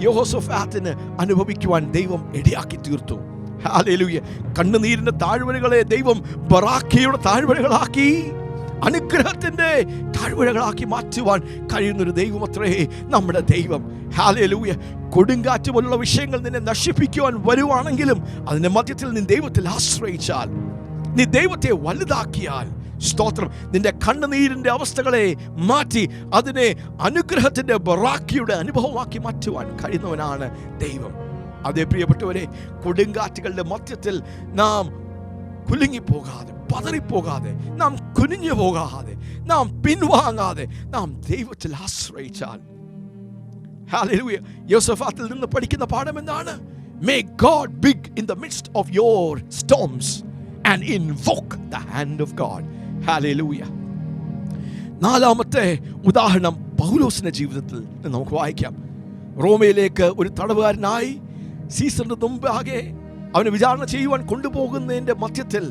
യഹോശഫാത്തിന് അനുഭവിക്കുവാൻ ദൈവം ഇടയാക്കി തീർത്തു. ഹല്ലേലൂയ. കണ്ണുനീരിന്റെ താഴ്വരകളെ ദൈവം ബറാഖയുടെ താഴ്വരകളാക്കി, അനുഗ്രഹത്തിന്റെ താഴ്വരകളാക്കി മാറ്റുവാൻ കഴിയുന്നൊരു ദൈവമത്രേ നമ്മുടെ ദൈവം. ഹല്ലേലൂയ. കൊടുങ്കാറ്റ് പോലുള്ള വിഷയങ്ങൾ നിന്നെ നശിപ്പിക്കുവാൻ വരുവാണെങ്കിലും അതിന്റെ മധ്യത്തിൽ നീ ദൈവത്തിൽ ആശ്രയിച്ചാൽ, നീ ദൈവത്തെ വലുതാക്കിയാൽ, സ്തോത്രം, നിന്റെ കണ്ണുനീരിന്റെ അവസ്ഥകളെ മാറ്റി അതിനെ അനുഗ്രഹത്തിന്റെ ബറാഖിയുടെ അനുഭവമാക്കി മാറ്റുവാൻ കഴിയുന്നവനാണ് ദൈവം. അതേ പ്രിയപ്പെട്ടവരെ, കൊടുങ്കാറ്റുകളുടെ മധ്യത്തിൽ നാം കുലുങ്ങിപ്പോകാതെ, പതറിപ്പോകാതെ, നാം കുനിഞ്ഞു പോകാതെ, നാം പിൻവാങ്ങാതെ, നാം ദൈവത്തിൽ ആശ്രയിച്ചാൽ, ഹല്ലേലൂയ. യോസഫാത്തിൽ നിന്ന് പഠിക്കുന്ന പാഠം എന്താണ്? Make God big in the midst of your storms and invoke the hand of God. Hallelujah. നാലാമത്തെ ഉദാഹരണം പൗലോസിന്റെ ജീവിതത്തിൽ നമുക്ക് വായിക്കാം. റോമയിലേക്ക് ഒരു തടവുകാരനായി സീസറിന്റെ മുമ്പാകെ അവനെ വിചാരണ ചെയ്യുവാൻ കൊണ്ടുപോകുന്നതിന്റെ മധ്യത്തിൽ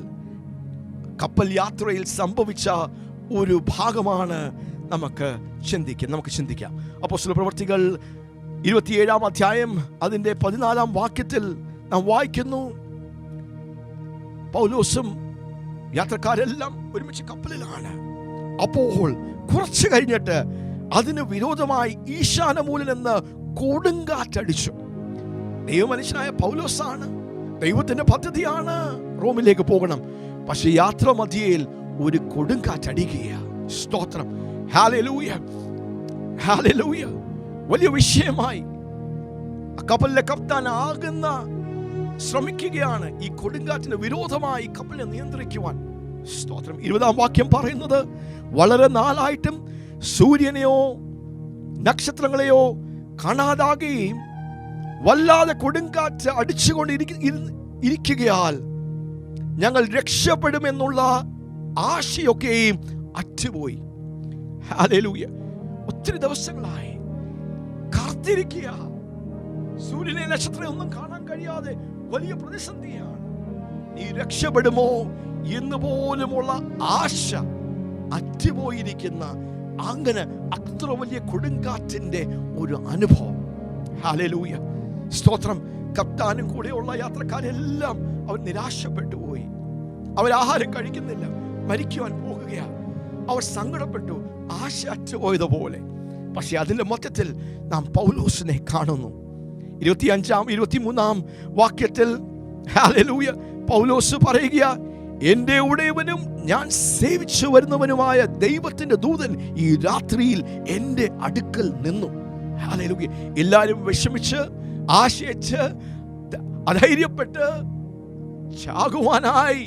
കപ്പൽ യാത്രയിൽ സംഭവിച്ച ഒരു ഭാഗമാണ് നമുക്ക് ചിന്തിക്കാം. അപ്പോസ്തലപ്രവൃത്തികൾ 27-ാം അധ്യായം അതിന്റെ 14-ാം വാക്യത്തിൽ നാം വായിക്കുന്നു, പൗലോസും യാത്രക്കാരെല്ലാം ഒരുമിച്ച് കപ്പലിലാണ്. അപ്പോൾ കുറച്ചു കഴിഞ്ഞിട്ട് അതിന് വിരോധമായി ഈശാനമൂലൻ എന്ന കൊടുങ്കാറ്റടിച്ചു. ദൈവമനുഷ്യനായ പൗലോസാണ്, ദൈവത്തിന്റെ പദ്ധതിയാണ് റോമിലേക്ക് പോകണം. പക്ഷെ യാത്ര മധ്യയിൽ ഒരു കൊടുങ്കാറ്റടിക്കുകയാണ്. സ്തോത്രം. Hallelujah, hallelujah. വലിയ വിഷയമായി കപ്പലിലെ കപ്താൻ ശ്രമിക്കുകയാണ് ഈ കൊടുങ്കാറ്റിന് വിരോധമായി കപ്പലിനെ നിയന്ത്രിക്കുവാൻ. സ്തോത്രം. 20-ാം വാക്യം പറയുന്നത്, വളരെ നാളായിട്ടും സൂര്യനെയോ നക്ഷത്രങ്ങളെയോ കാണാതാകുകയും വല്ലാതെ കൊടുങ്കാറ്റ് അടിച്ചുകൊണ്ടിരിക്കുകയാൽ ഞങ്ങൾ രക്ഷപ്പെടുമെന്നുള്ള ആശയൊക്കെയും അറ്റുപോയി. ഹല്ലേലൂയ. ഒത്തിരി ദിവസങ്ങളായി കാത്തിരിക്കുക. സൂര്യനെ നക്ഷത്രം ഒന്നും കാണാൻ കഴിയാതെ വലിയ പ്രതിസന്ധിയാണ്. നീ രക്ഷപ്പെടുമോ എന്ന് പോലുമുള്ള ആശ അറ്റുപോയിരിക്കുന്ന അങ്ങനെ അത്ര വലിയ കൊടുങ്കാറ്റിന്റെ ഒരു അനുഭവം. ഹല്ലേലൂയ. സ്തോത്രം. കപ്താനും കൂടെയുള്ള യാത്രക്കാരെല്ലാം അവർ നിരാശപ്പെട്ടു പോയി. അവരാഹാരം കഴിക്കുന്നില്ല, മരിക്കുവാൻ പോകുകയാണ്. അവർ സങ്കടപ്പെട്ടു, ആശ അറ്റുപോയതുപോലെ. പക്ഷെ അതിന്റെ മൊത്തത്തിൽ നാം പൗലോസിനെ കാണുന്നു. 23 വാക്യത്തിൽ ഹല്ലേലൂയ പൗലോസ് പറയുക, എന്റെ ഉടയവനും ഞാൻ സേവിച്ചു വരുന്നവനുമായ ദൈവത്തിന്റെ ദൂതൻ ഈ രാത്രിയിൽ എന്റെ അടുക്കൽ നിന്നു. ഹല്ലേലൂയ. എല്ലാവരും വിഷമിച്ച് ആശയിച്ച് അധൈര്യപ്പെട്ട് ചാകുവാനായി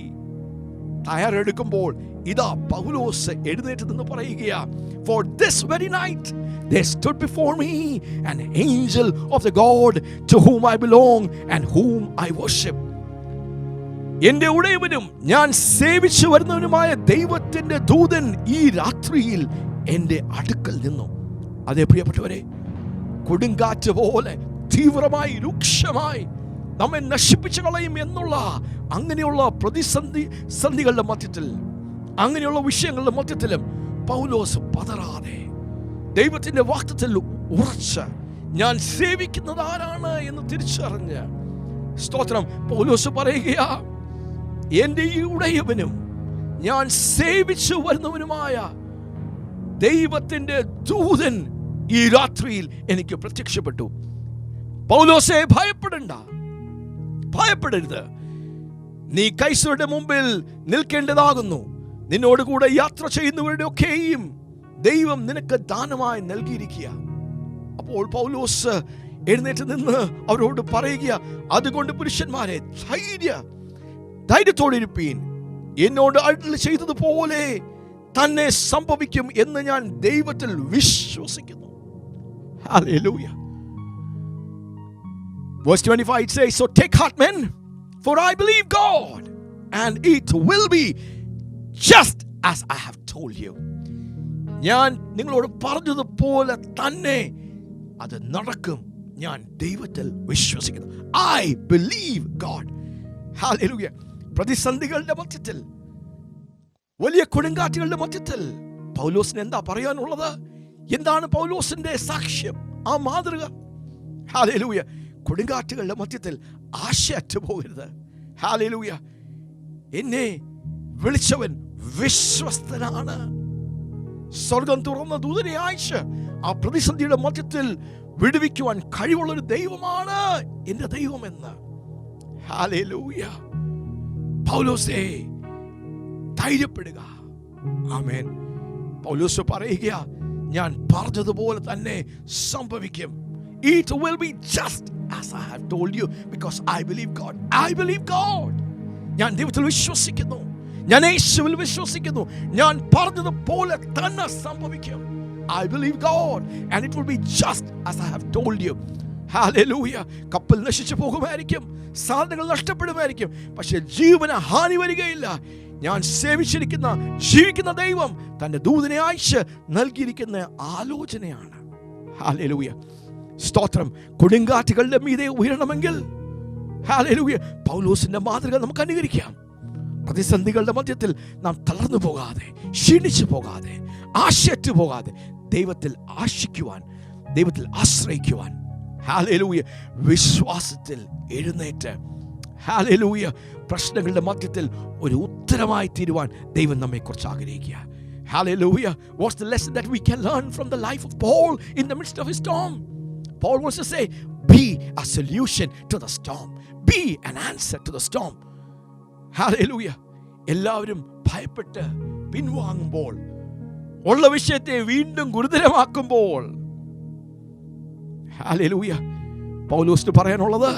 തയ്യാറെടുക്കുമ്പോൾ ഇതാ പൗലോസ് എഴുന്നേറ്റ് നിന്ന് പറയുക, for this very night there stood before me an angel of the God to whom I belong and whom I worship. എന്റെ ഉടയവനും ഞാൻ സേവിച്ചു വരുന്നവനുമായ ദൈവത്തിന്റെ ദൂതൻ ഈ രാത്രിയിൽ എന്റെ അടുക്കൽ നിന്നു. അതേ പ്രിയപ്പെട്ടവരെ, കൊടുങ്കാറ്റ് പോലെ തീവ്രമായി രൂക്ഷമായി നമ്മെ നശിപ്പിച്ചു കളയും എന്നുള്ള അങ്ങനെയുള്ള പ്രതിസന്ധികളുടെ മധ്യത്തിൽ, അങ്ങനെയുള്ള വിഷയങ്ങളുടെ മധ്യത്തിലും പൗലോസ് പതറാതെ ദൈവത്തിന്റെ വാക്തത്തിൽ ഉറച്ച് ഞാൻ സേവിക്കുന്നത് ആരാണ് എന്ന് തിരിച്ചറിഞ്ഞ് സ്തോത്രം പൗലോസ് പറയുക, എന്റെ ഈ ഉടയവനും ഞാൻ സേവിച്ചു വരുന്നവനുമായ ദൈവത്തിന്റെ ദൂതൻ ഈ രാത്രിയിൽ എനിക്ക് പ്രത്യക്ഷപ്പെട്ടു. പൗലോസേ, ഭയപ്പെടരുത്. നീ കൈസരുടെ മുമ്പിൽ നിൽക്കേണ്ടതാകുന്നു. നിന്നോട് കൂടെ യാത്ര ചെയ്യുന്നവരുടെ ഒക്കെയും ദൈവം നിനക്ക് ദാനമായി നൽകിയിരിക്കുക. അപ്പോൾ പൗലോസ് എഴുന്നേറ്റ് നിന്ന് അവരോട് പറയുക, അതുകൊണ്ട് പുരുഷന്മാരെ ധൈര്യത്തോടെ ഇരിപ്പീൻ. എന്നോട് അരുളി ചെയ്തതുപോലെ തന്നെ സംഭവിക്കും എന്ന് ഞാൻ ദൈവത്തിൽ വിശ്വസിക്കുന്നു. Hallelujah. Verse 25 it says, so take heart men, for I believe God, and it will be just as I have told you. ഞാൻ നിങ്ങളോട് പറഞ്ഞതുപോലെ തന്നെ അത് നടക്കും. ഞാൻ ദൈവത്തിൽ വിശ്വസിക്കുന്നു. I believe God. Hallelujah. പ്രതിസന്ധികളുടെ മധ്യത്തിൽ, വലിയ കൊടുങ്കാറ്റുകളുടെ മധ്യത്തിൽ പൗലോസിന് എന്താ പറയാനുള്ളത്? എന്താണ് പൗലോസിന്റെ സാക്ഷ്യം, ആ മാതൃക? ഹല്ലേലൂയ. കൊടുങ്കാറ്റുകളുടെ മധ്യത്തിൽ ആശ അറ്റുപോകരുത്. ഹല്ലേലൂയ. എന്നെ വിളിച്ചവൻ വിശ്വസ്തനാണ്. സ്വർഗം തുറന്ന ദൂതനെ അയച്ച് ആ പ്രതിസന്ധിയുടെ മധ്യത്തിൽ വിടുവിക്കുവാൻ കഴിവുള്ള ഒരു ദൈവമാണ് എന്റെ ദൈവമെന്ന്. ഹല്ലേലൂയ. പൗലോസേ, ധൈര്യപ്പെടുക. ആമേൻ. പൗലോസ് പറയുക, ഞാൻ പറഞ്ഞതുപോലെ തന്നെ സംഭവിക്കും. It will be just as I have told you because I believe God. I believe God. ഞാൻ ദൈവത്തിൽ വിശ്വസിക്കുന്നു. ഞാൻ യേശുവിൽ വിശ്വസിക്കുന്നു. ഞാൻ പറഞ്ഞതുപോലെ തന്നെ സംഭവിക്കും. I believe God and it will be just as I have told you. Hallelujah. കപ്പൽ നശിച്ചു പോകുമായിരിക്കും, സാധനങ്ങൾ നഷ്ടപ്പെടുമായിരിക്കും, പക്ഷെ ജീവന ഹാനി വരികയില്ല. ഞാൻ സേവിച്ചിരിക്കുന്ന ജീവിക്കുന്ന ദൈവം തന്റെ ദൂതനെ അയച്ച് നൽകിയിരിക്കുന്ന ആലോചനയാണ്. ഹല്ലേലൂയ. സ്തോത്രം. കൊടുങ്കാറ്റുകളുടെ മീതെ ഉയരണമെങ്കിൽ ഹല്ലേലൂയ പൗലോസിന്റെ മാതൃക നമുക്ക് അനുകരിക്കാം. പ്രതിസന്ധികളുടെ മധ്യത്തിൽ നാം തളർന്നു പോകാതെ, ക്ഷീണിച്ചു പോകാതെ, ആശയറ്റു പോകാതെ ദൈവത്തിൽ ആശിക്കുവാൻ, ദൈവത്തിൽ ആശ്രയിക്കുവാൻ, ഹല്ലേലൂയ വിശ്വാസത്തിൽ എഴുന്നേറ്റ് ഹല്ലേലൂയ പ്രശ്നങ്ങളുടെ മധ്യത്തിൽ ഒരു ഉത്തരമായി തീരുവാൻ ദൈവം നമ്മെക്കുറിച്ച് ആഗ്രഹിക്കുക. Hallelujah. What's the lesson that we can learn from the life of Paul in the midst of his storm? Paul wants to say, be a solution to the storm. Be an answer to the storm. Hallelujah. എല്ലാവരും ഭയപ്പെട്ട് പിൻവാങ്ങുമ്പോൾ, ഉള്ള വിഷയത്തെ വീണ്ടും ഗുരുതരമാക്കുമ്പോൾ, ഹല്ലേലൂയ പൗലോസിന് പറയാനുള്ളത്,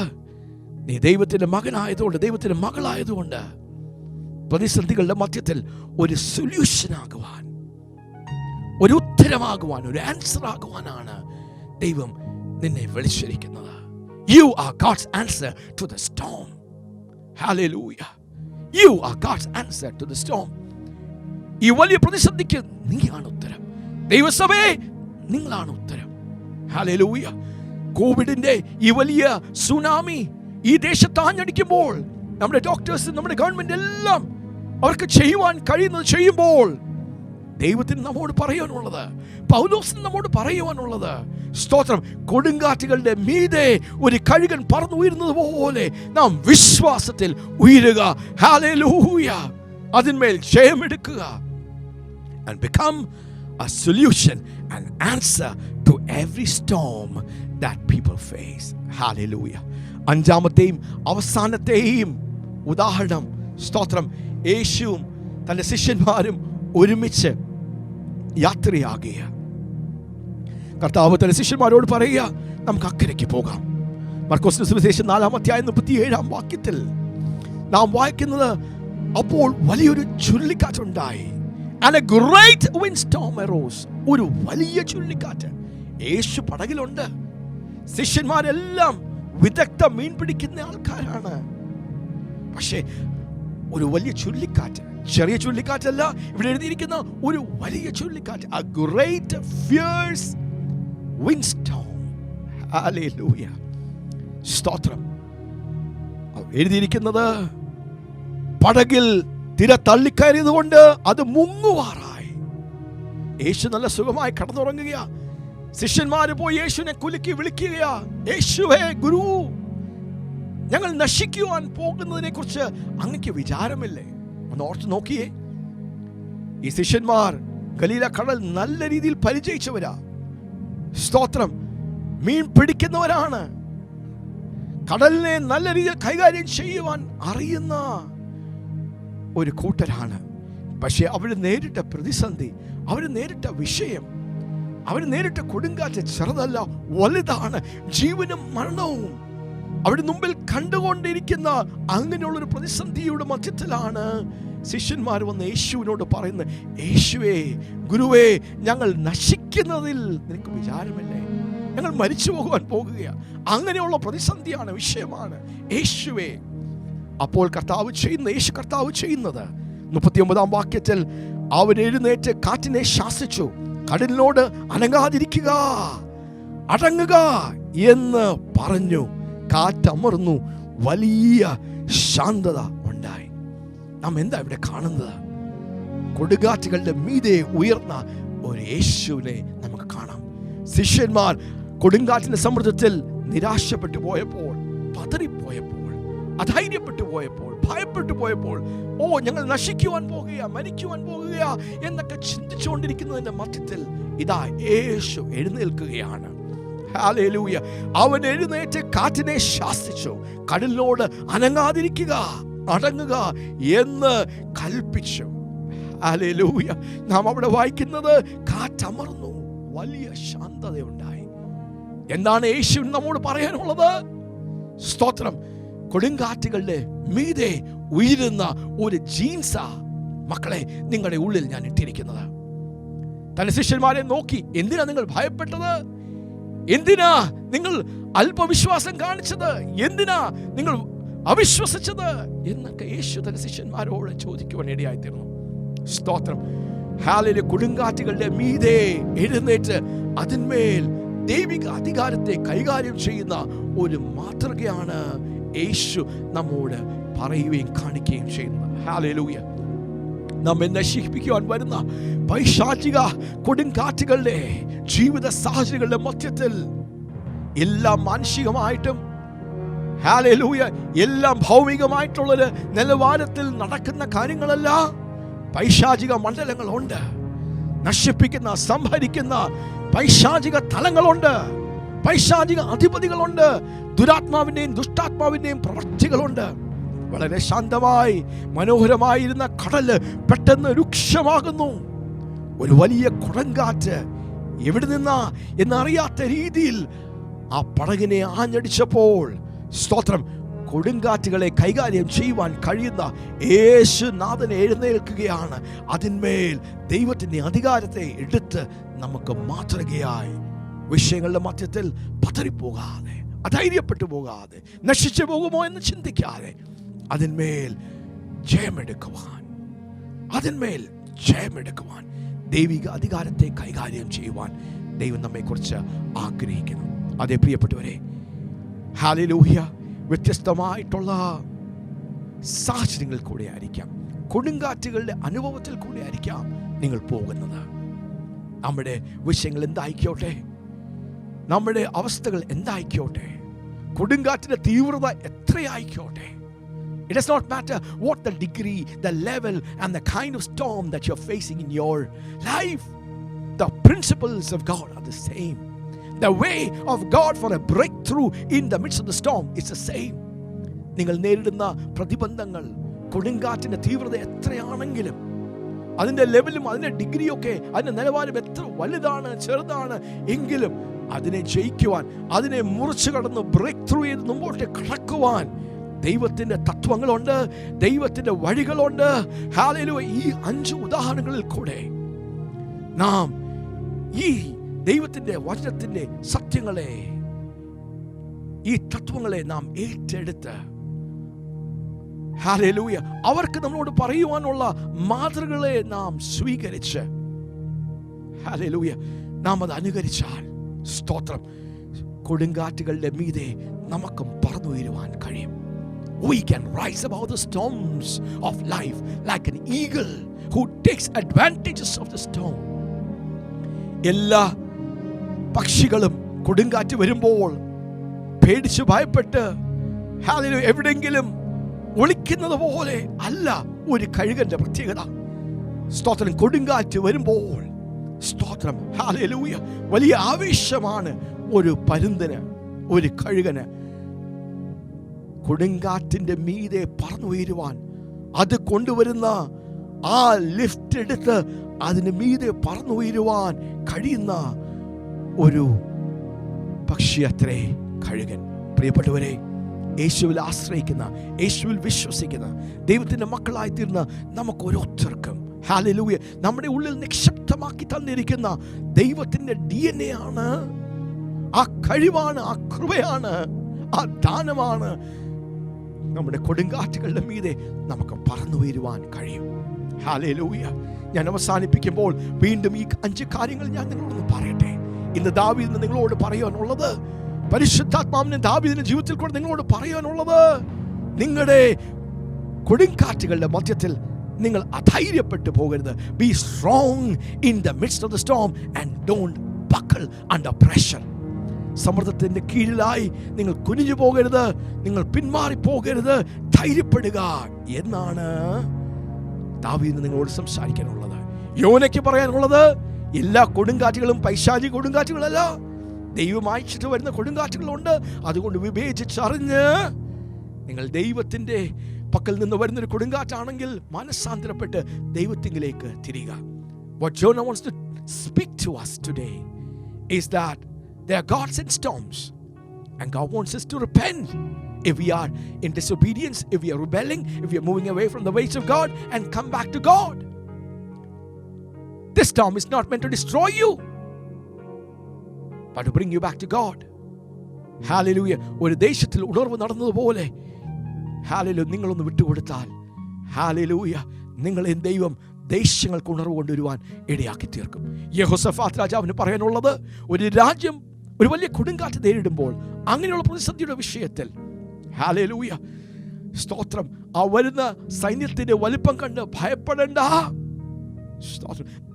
നീ ദൈവത്തിന്റെ മകനായതുകൊണ്ട്, ദൈവത്തിന്റെ മകളായതുകൊണ്ട് പ്രതിസന്ധികളുടെ മധ്യത്തിൽ ഒരു സൊല്യൂഷൻ ആകുവാൻ, ഒരു ഉത്തരമാകുവാൻ, ഒരു ആൻസർ ആകുവാനാണ് ദൈവം നിന്നെ വിളിച്ചിരിക്കുന്നത്. You are God's answer to the storm. Hallelujah. You are God's answer to the storm. ഈ വലിയ പ്രതിസന്ധിക്ക് നീയാണ് ഉത്തരം. ദൈവസഭയെ നിങ്ങളാണ് ഉത്തരം. Hallelujah. കോവിഡിന്റെ ഈ വലിയ സുനാമി ഈ ദേശത്ത് ആഞ്ഞടിക്കുമ്പോൾ നമ്മുടെ ഡോക്ടേഴ്സ്, നമ്മുടെ ഗവൺമെന്റ് എല്ലാം അവർക്ക് ചെയ്യുവാൻ കഴിയുന്നത് ചെയ്യുമ്പോൾ ദൈവത്തിന് നമ്മോട് പറയാനുള്ളത്, പൗലോസിന് നമ്മോട് പറയുവാനുള്ളത്, സ്തോത്രം, കൊടുങ്കാറ്റുകളുടെ മീതെ ഒരു കഴുകൻ പറന്നുയരുന്നത് പോലെ നാം വിശ്വാസത്തിൽ ഉയരുക. ഹല്ലേലൂയ. അതിന്മേൽ ജയമെടുക്കുക. And become a solution, an answer to every storm that people face. Hallelujah. അഞ്ചാമത്തെയും അവസാനത്തെയും ഉദാഹരണം, സ്തോത്രം, യേശുവും തൻ്റെ ശിഷ്യന്മാരും ഒരുമിച്ച് യാത്രയാകുക. കർത്താവ് തന്റെ ശിഷ്യന്മാരോട് പറയുക, നമുക്ക് അക്കരയ്ക്ക് പോകാം. മർക്കോസിന്റെ സുവിശേഷം 4:37 നാം വായിക്കുന്നത്, അപ്പോൾ വലിയൊരു ചുഴലിക്കാറ്റുണ്ടായി. And a great windstorm arose. ഒരു വലിയ ചുഴലിക്കാറ്റ്. യേശു പടകിലുണ്ട്. ശിഷ്യന്മാരെല്ലാം വിദഗ്ധ മീൻ പിടിക്കുന്ന ആൾക്കാരാണ്. പക്ഷേ ഒരു വലിയ ചുഴലിക്കാറ്റ്, ചെറിയ ചുഴലിക്കാറ്റല്ല, ഇവിടെ എഴുതിയിരിക്കുന്ന ഒരു വലിയ ചുഴലിക്കാറ്റ്. A great fierce windstorm. Hallelujah. സ്തോത്രം. എഴുതിയിരിക്കുന്നത്, പടകിൽ തിര തള്ളിക്കയറിയത് കൊണ്ട് അത് മുങ്ങുവാറായി. യേശു നല്ല സുഖമായി കടന്നുറങ്ങുകയാ. ശിഷ്യന്മാര് പോയി യേശുവിനെ കുലുക്കി വിളിക്കുകയാ, യേശുവേ ഗുരു, ഞങ്ങൾ നശിക്കുവാൻ പോകുന്നതിനെ കുറിച്ച് അങ്ങക്ക് വിചാരമില്ലേ? ഒന്ന് ഓർത്ത് നോക്കിയേ. ഈ ശിഷ്യന്മാർ ഗലീല കടൽ നല്ല രീതിയിൽ പരിചയിച്ചവരാ. സ്തോത്രം, മീൻ പിടിക്കുന്നവരാണ്. കടലിനെ നല്ല രീതിയിൽ കൈകാര്യം ചെയ്യുവാൻ അറിയുന്ന ഒരു കൂട്ടരാണ്. പക്ഷെ അവർ നേരിട്ട പ്രതിസന്ധി, അവർ നേരിട്ട വിഷയം, അവർ നേരിട്ട കൊടുങ്കാറ്റ് ചെറുതല്ല, വലുതാണ്. ജീവനും മരണവും അവിടെ മുമ്പിൽ കണ്ടുകൊണ്ടിരിക്കുന്ന അങ്ങനെയുള്ളൊരു പ്രതിസന്ധിയുടെ മധ്യത്തിലാണ് ശിഷ്യന്മാർ വന്ന് യേശുവിനോട് പറയുന്നത്, യേശുവേ ഗുരുവേ, ഞങ്ങൾ നശിക്കുന്നതിൽ നിനക്ക് വിചാരമില്ലേ? ഞങ്ങൾ മരിച്ചു പോകുവാൻ പോകുകയാണ്. അങ്ങനെയുള്ള പ്രതിസന്ധിയാണ്, വിഷയമാണ്. യേശുവേ. അപ്പോൾ യേശു കർത്താവ് ചെയ്യുന്നത് 39 വാക്യത്തിൽ, അവൻ എഴുന്നേറ്റ് കാറ്റിനെ ശാസിച്ചു, കടലിനോട് അനങ്ങാതിരിക്കുക, അടങ്ങുക എന്ന് പറഞ്ഞു. കാറ്റമർന്നു, വലിയ ശാന്തത ഉണ്ടായി. നാം എന്താ ഇവിടെ കാണുന്നത്? കൊടുങ്കാറ്റുകളുടെ മീതെ ഉയർന്ന ഒരു യേശുവിനെ നമുക്ക് കാണാം. ശിഷ്യന്മാർ കൊടുങ്കാറ്റിന്റെ സമ്മർദ്ദത്തിൽ നിരാശപ്പെട്ടു പോയപ്പോൾ, പതറിപ്പോയപ്പോൾ, അധൈര്യപ്പെട്ടു പോയപ്പോൾ, ഭയപ്പെട്ടു പോയപ്പോൾ, ഓ ഞങ്ങൾ നശിക്കുവാൻ പോകുക, മരിക്കുവാൻ പോകുക എന്നൊക്കെ ചിന്തിച്ചുകൊണ്ടിരിക്കുന്നതിന്റെ മധ്യത്തിൽ ഇതാ യേശു എഴുന്നേൽക്കുകയാണ്. ഹല്ലേലൂയ. അവൻ എഴുന്നേറ്റ് കാറ്റിനെ ശാസിച്ചു, കടലിനോട് അനങ്ങാതിരിക്കുക, അടങ്ങുക എന്ന് കൽപ്പിച്ചു. ഹല്ലേലൂയ. നാം അവിടെ വായിക്കുന്നത്, കാറ്റമർന്നു, വലിയ ശാന്തതയുണ്ടായി. എന്താണ് യേശു നമ്മോട് പറയാനുള്ളത്? സ്തോത്രം, കൊടുങ്കാറ്റുകളുടെ മീതെ ഉയരുന്ന ഒരു ജീൻസാ മക്കളെ നിങ്ങളുടെ ഉള്ളിൽ ഞാൻ ഇട്ടിരിക്കുന്നത്. തന്റെ ശിഷ്യന്മാരെ നോക്കി, എന്തിനാ നിങ്ങൾ ഭയപ്പെട്ടത്? എന്തിനാ നിങ്ങൾ അല്പവിശ്വാസം കാണിച്ചത്? എന്തിനാ നിങ്ങൾ അവിശ്വസിച്ചത് എന്നൊക്കെ യേശു തന്റെ ശിഷ്യന്മാരോട് ചോദിക്കുവാൻ ഇടയായിത്തീർന്നു. സ്തോത്രം. ഹല്ലേലൂയ. കൊടുങ്കാറ്റുകളുടെ മീതെ എഴുന്നേറ്റ് അതിന്മേൽ ദൈവിക അധികാരത്തെ കൈകാര്യം ചെയ്യുന്ന ഒരു മാതൃകയാണ് യേശു നമ്മോട് പറയുകയും കാണിക്കുകയും ചെയ്യുന്നത്. ഹല്ലേലൂയ. നമ്മെ നശിപ്പിക്കുവാൻ വരുന്ന പൈശാചിക കൊടുങ്കാറ്റുകളുടെ ജീവിത സാഹചര്യങ്ങളുടെ മധ്യത്തിൽ എല്ലാം മാനുഷികമായിട്ടും, ഹല്ലേലൂയ, എല്ലാം ഭൗമികമായിട്ടുള്ളൊരു നിലവാരത്തിൽ നടക്കുന്ന കാര്യങ്ങളല്ല. പൈശാചിക മണ്ഡലങ്ങളുണ്ട്, നശിപ്പിക്കുന്ന, സംഹരിക്കുന്ന പൈശാചിക തലങ്ങളുണ്ട്, പൈശാചിക അധിപതികളുണ്ട്, ദുരാത്മാവിന്റെയും ദുഷ്ടാത്മാവിന്റെയും പ്രവൃത്തികളുണ്ട്. വളരെ ശാന്തമായി മനോഹരമായിരുന്ന കടല് പെട്ടെന്ന് രൂക്ഷമാകുന്നു. ഒരു വലിയ കൊടുങ്കാറ്റ് എവിടെ നിന്നാ എന്നറിയാത്ത രീതിയിൽ ആ പടകിനെ ആഞ്ഞടിച്ചപ്പോൾ, സ്തോത്രം, കൊടുങ്കാറ്റുകളെ കൈകാര്യം ചെയ്യുവാൻ കഴിയുന്ന യേശുനാഥനെ എഴുന്നേൽക്കുകയാണ്. അതിന്മേൽ ദൈവത്തിൻ്റെ അധികാരത്തെ എടുത്ത് നമുക്ക് മാതൃകയായി വിഷയങ്ങളുടെ മധ്യത്തിൽ പതറിപ്പോകാതെ, അധൈര്യപ്പെട്ടു പോകാതെ, നശിച്ചു പോകുമോ എന്ന് ചിന്തിക്കാതെ അതിന്മേൽ ജയമെടുക്കുവാൻ, ദൈവിക അധികാരത്തെ കൈകാര്യം ചെയ്യുവാൻ ദൈവം നമ്മെക്കുറിച്ച് ആഗ്രഹിക്കുന്നു. അതേ പ്രിയപ്പെട്ടവരെ, ഹല്ലേലൂയ, വ്യത്യസ്തമായിട്ടുള്ള സാഹചര്യങ്ങളിൽ കൂടെ ആയിരിക്കാം, കൊടുങ്കാറ്റുകളുടെ അനുഭവത്തിൽ കൂടെ ആയിരിക്കാം നിങ്ങൾ പോകുന്നത്. നമ്മുടെ വിഷയങ്ങൾ എന്തായിക്കോട്ടെ, നമ്മുടെ അവസ്ഥകൾ എന്തായിക്കോട്ടെ, കൊടുങ്കാറ്റിന്റെ തീവ്രത എത്രയായിക്കോട്ടെ, it does not matter what the degree, the level and the kind of storm that you're facing in your life. The principles of God are the same. The way of God for a breakthrough in the midst of the storm is the same. നിങ്ങൾ നേരിടുന്ന പ്രതിബന്ധങ്ങൾ, കൊടുങ്കാറ്റിന്റെ തീവ്രത എത്രയാണെങ്കിലും, അതിന്റെ ലെവലും അതിന്റെ ഡിഗ്രിയൊക്കെ, അതിന്റെ നിലവാരം എത്ര വലുതാണ് ചെറുതാണ് എങ്കിലും അതിനെ ജയിക്കുവാൻ, അതിനെ മുറിച്ചു കടന്ന് ബ്രേക്ക് ത്രൂ ചെയ്ത് മുമ്പോട്ട് കടക്കുവാൻ ദൈവത്തിന്റെ തത്വങ്ങളുണ്ട്, ദൈവത്തിന്റെ വഴികളുണ്ട്. ഹല്ലേലൂയ. ഈ 5 ഉദാഹരണങ്ങളിൽ കൂടെ നാം ഈ ദൈവത്തിന്റെ വചനത്തിന്റെ സത്യങ്ങളെ, ഈ തത്വങ്ങളെ നാം ഏറ്റെടുത്ത്, ഹല്ലേലൂയ, അവർക്ക് നമ്മളോട് പറയുവാനുള്ള മാതൃകളെ നാം സ്വീകരിച്ച്, ഹല്ലേലൂയ, നാം അത് അനുകരിച്ചാൽ, സ്തോത്രം, കൊടുങ്കാറ്റുകളുടെ മീതെ നമുക്കും പറന്നുയരുവാൻ കഴിയും. We can rise above the storms of life like an eagle who takes advantages of the storm. എല്ലാ പക്ഷികളും കൊടുങ്കാറ്റ് വരുമ്പോൾ പേടിച്ച് ഭയപ്പെട്ട് ഹല്ലേലൂയ എവിടെയെങ്കിലും ഒളിക്കുന്നത് പോലെ അല്ല ഒരു കഴുകന്റെ പ്രത്യേകത. സ്തോത്രം, കൊടുങ്കാറ്റ് വരുമ്പോൾ, സ്തോത്രം, ഹല്ലേലൂയ, വലിയ ആവേശമാണ് ഒരു പരുന്തിന്, ഒരു കഴുകന്. കൊടുങ്കാറ്റിന്റെ മീതെ പറന്നുയരുവാൻ, അത് കൊണ്ടുവരുന്ന ആ ലിഫ്റ്റ് എടുത്ത് അതിന് മീതെ പറന്നുയരുവാൻ കഴിയുന്ന ഒരു പക്ഷി അത്രേ കഴുകൻ. പ്രിയപ്പെട്ടവരെ, യേശുവിൽ ആശ്രയിക്കുന്ന, യേശുവിൽ വിശ്വസിക്കുന്ന ദൈവത്തിന്റെ മക്കളായി തീർന്ന നമുക്ക് ഓരോരുത്തർക്കും, ഹല്ലേലൂയ, നമ്മുടെ ഉള്ളിൽ നിക്ഷിപ്തമാക്കി തന്നിരിക്കുന്ന ദൈവത്തിന്റെ DNA ആണ്, ആ കഴിവാണ്, ആ കൃപയാണ്, ആ ദാനമാണ് നമ്മുടെ കൊടുങ്കാറ്റുകളുടെ മീതെ നമുക്ക് പറന്നു വരുവാൻ കഴിയും. ഹല്ലേലൂയ. ഞാൻ അവസാനിപ്പിക്കുമ്പോൾ വീണ്ടും ഈ 5 കാര്യങ്ങൾ ഞാൻ നിങ്ങളോട് പറയട്ടെ. ഇന്ന് ദാവീദിന് നിങ്ങളോട് പറയാനുള്ളത്, പരിശുദ്ധാത്മാവിനെ ദാവീദിന്റെ ജീവിതത്തിൽ കൂടെ നിങ്ങളോട് പറയാനുള്ളത്, നിങ്ങളുടെ കൊടുങ്കാറ്റുകളുടെ മധ്യത്തിൽ നിങ്ങൾ അധൈര്യപ്പെട്ടു പോകരുത്. B strong in the midst of the Storm and don't buckle under pressure. സമ്മർദ്ദത്തിന്റെ കീഴിലായി നിങ്ങൾ കുനിഞ്ഞു പോകരുത്, നിങ്ങൾ പിന്മാറി പോകരുത്, ധൈര്യപ്പെടുക എന്നാണ് ദാവീദിന് നിങ്ങളോട് സംസാരിക്കാനുള്ളത്. യോനയ്ക്ക് പറയാനുള്ളത്, എല്ലാ കൊടുങ്കാറ്റുകളും പൈശാചിക കൊടുങ്കാറ്റുകളല്ല, ദൈവം അയച്ചിട്ട് വരുന്ന കൊടുങ്കാറ്റുകളുണ്ട്. അതുകൊണ്ട് വിവേചിച്ചറിഞ്ഞ് നിങ്ങൾ ദൈവത്തിന്റെ പക്കൽ നിന്ന് വരുന്നൊരു കൊടുങ്കാറ്റാണെങ്കിൽ മനസ്സാന്തരപ്പെട്ട് ദൈവത്തിങ്കിലേക്ക് തിരിയുക. What Jonah wants to speak to us today is that there are gods and storms, and God wants us to repent if we are in disobedience, if we are rebelling, if we are moving away from the ways of God, and come back to God. This storm is not meant to destroy you, but to bring you back to God. Hallelujah. ഒരു ദേശത്തിൽ ഉണർവ് നടന്നതുപോലെ, ഹല്ലേലൂയ, നിങ്ങളൊന്ന് വിട്ടുകൊടുത്താൽ, ഹല്ലേലൂയ, നിങ്ങളെ ദൈവം ദേശങ്ങൾക്ക് ഉണർവ് കൊണ്ടുവരുവാൻ ഇടയാക്കി തീർക്കും. യെഹോശഫാത്ത് രാജാവിന് പറയാനുള്ളത്, ഒരു രാജ്യം ഒരു വലിയ കൊടുങ്കാറ്റ് നേരിടുമ്പോൾ, അങ്ങനെയുള്ള പ്രതിസന്ധിയുടെ വിഷയത്തിൽ, ഹല്ലേലൂയ, സ്തോത്രം, ആ വരുന്ന സൈന്യത്തിന്റെ വലിപ്പം കണ്ട് ഭയപ്പെടേണ്ട,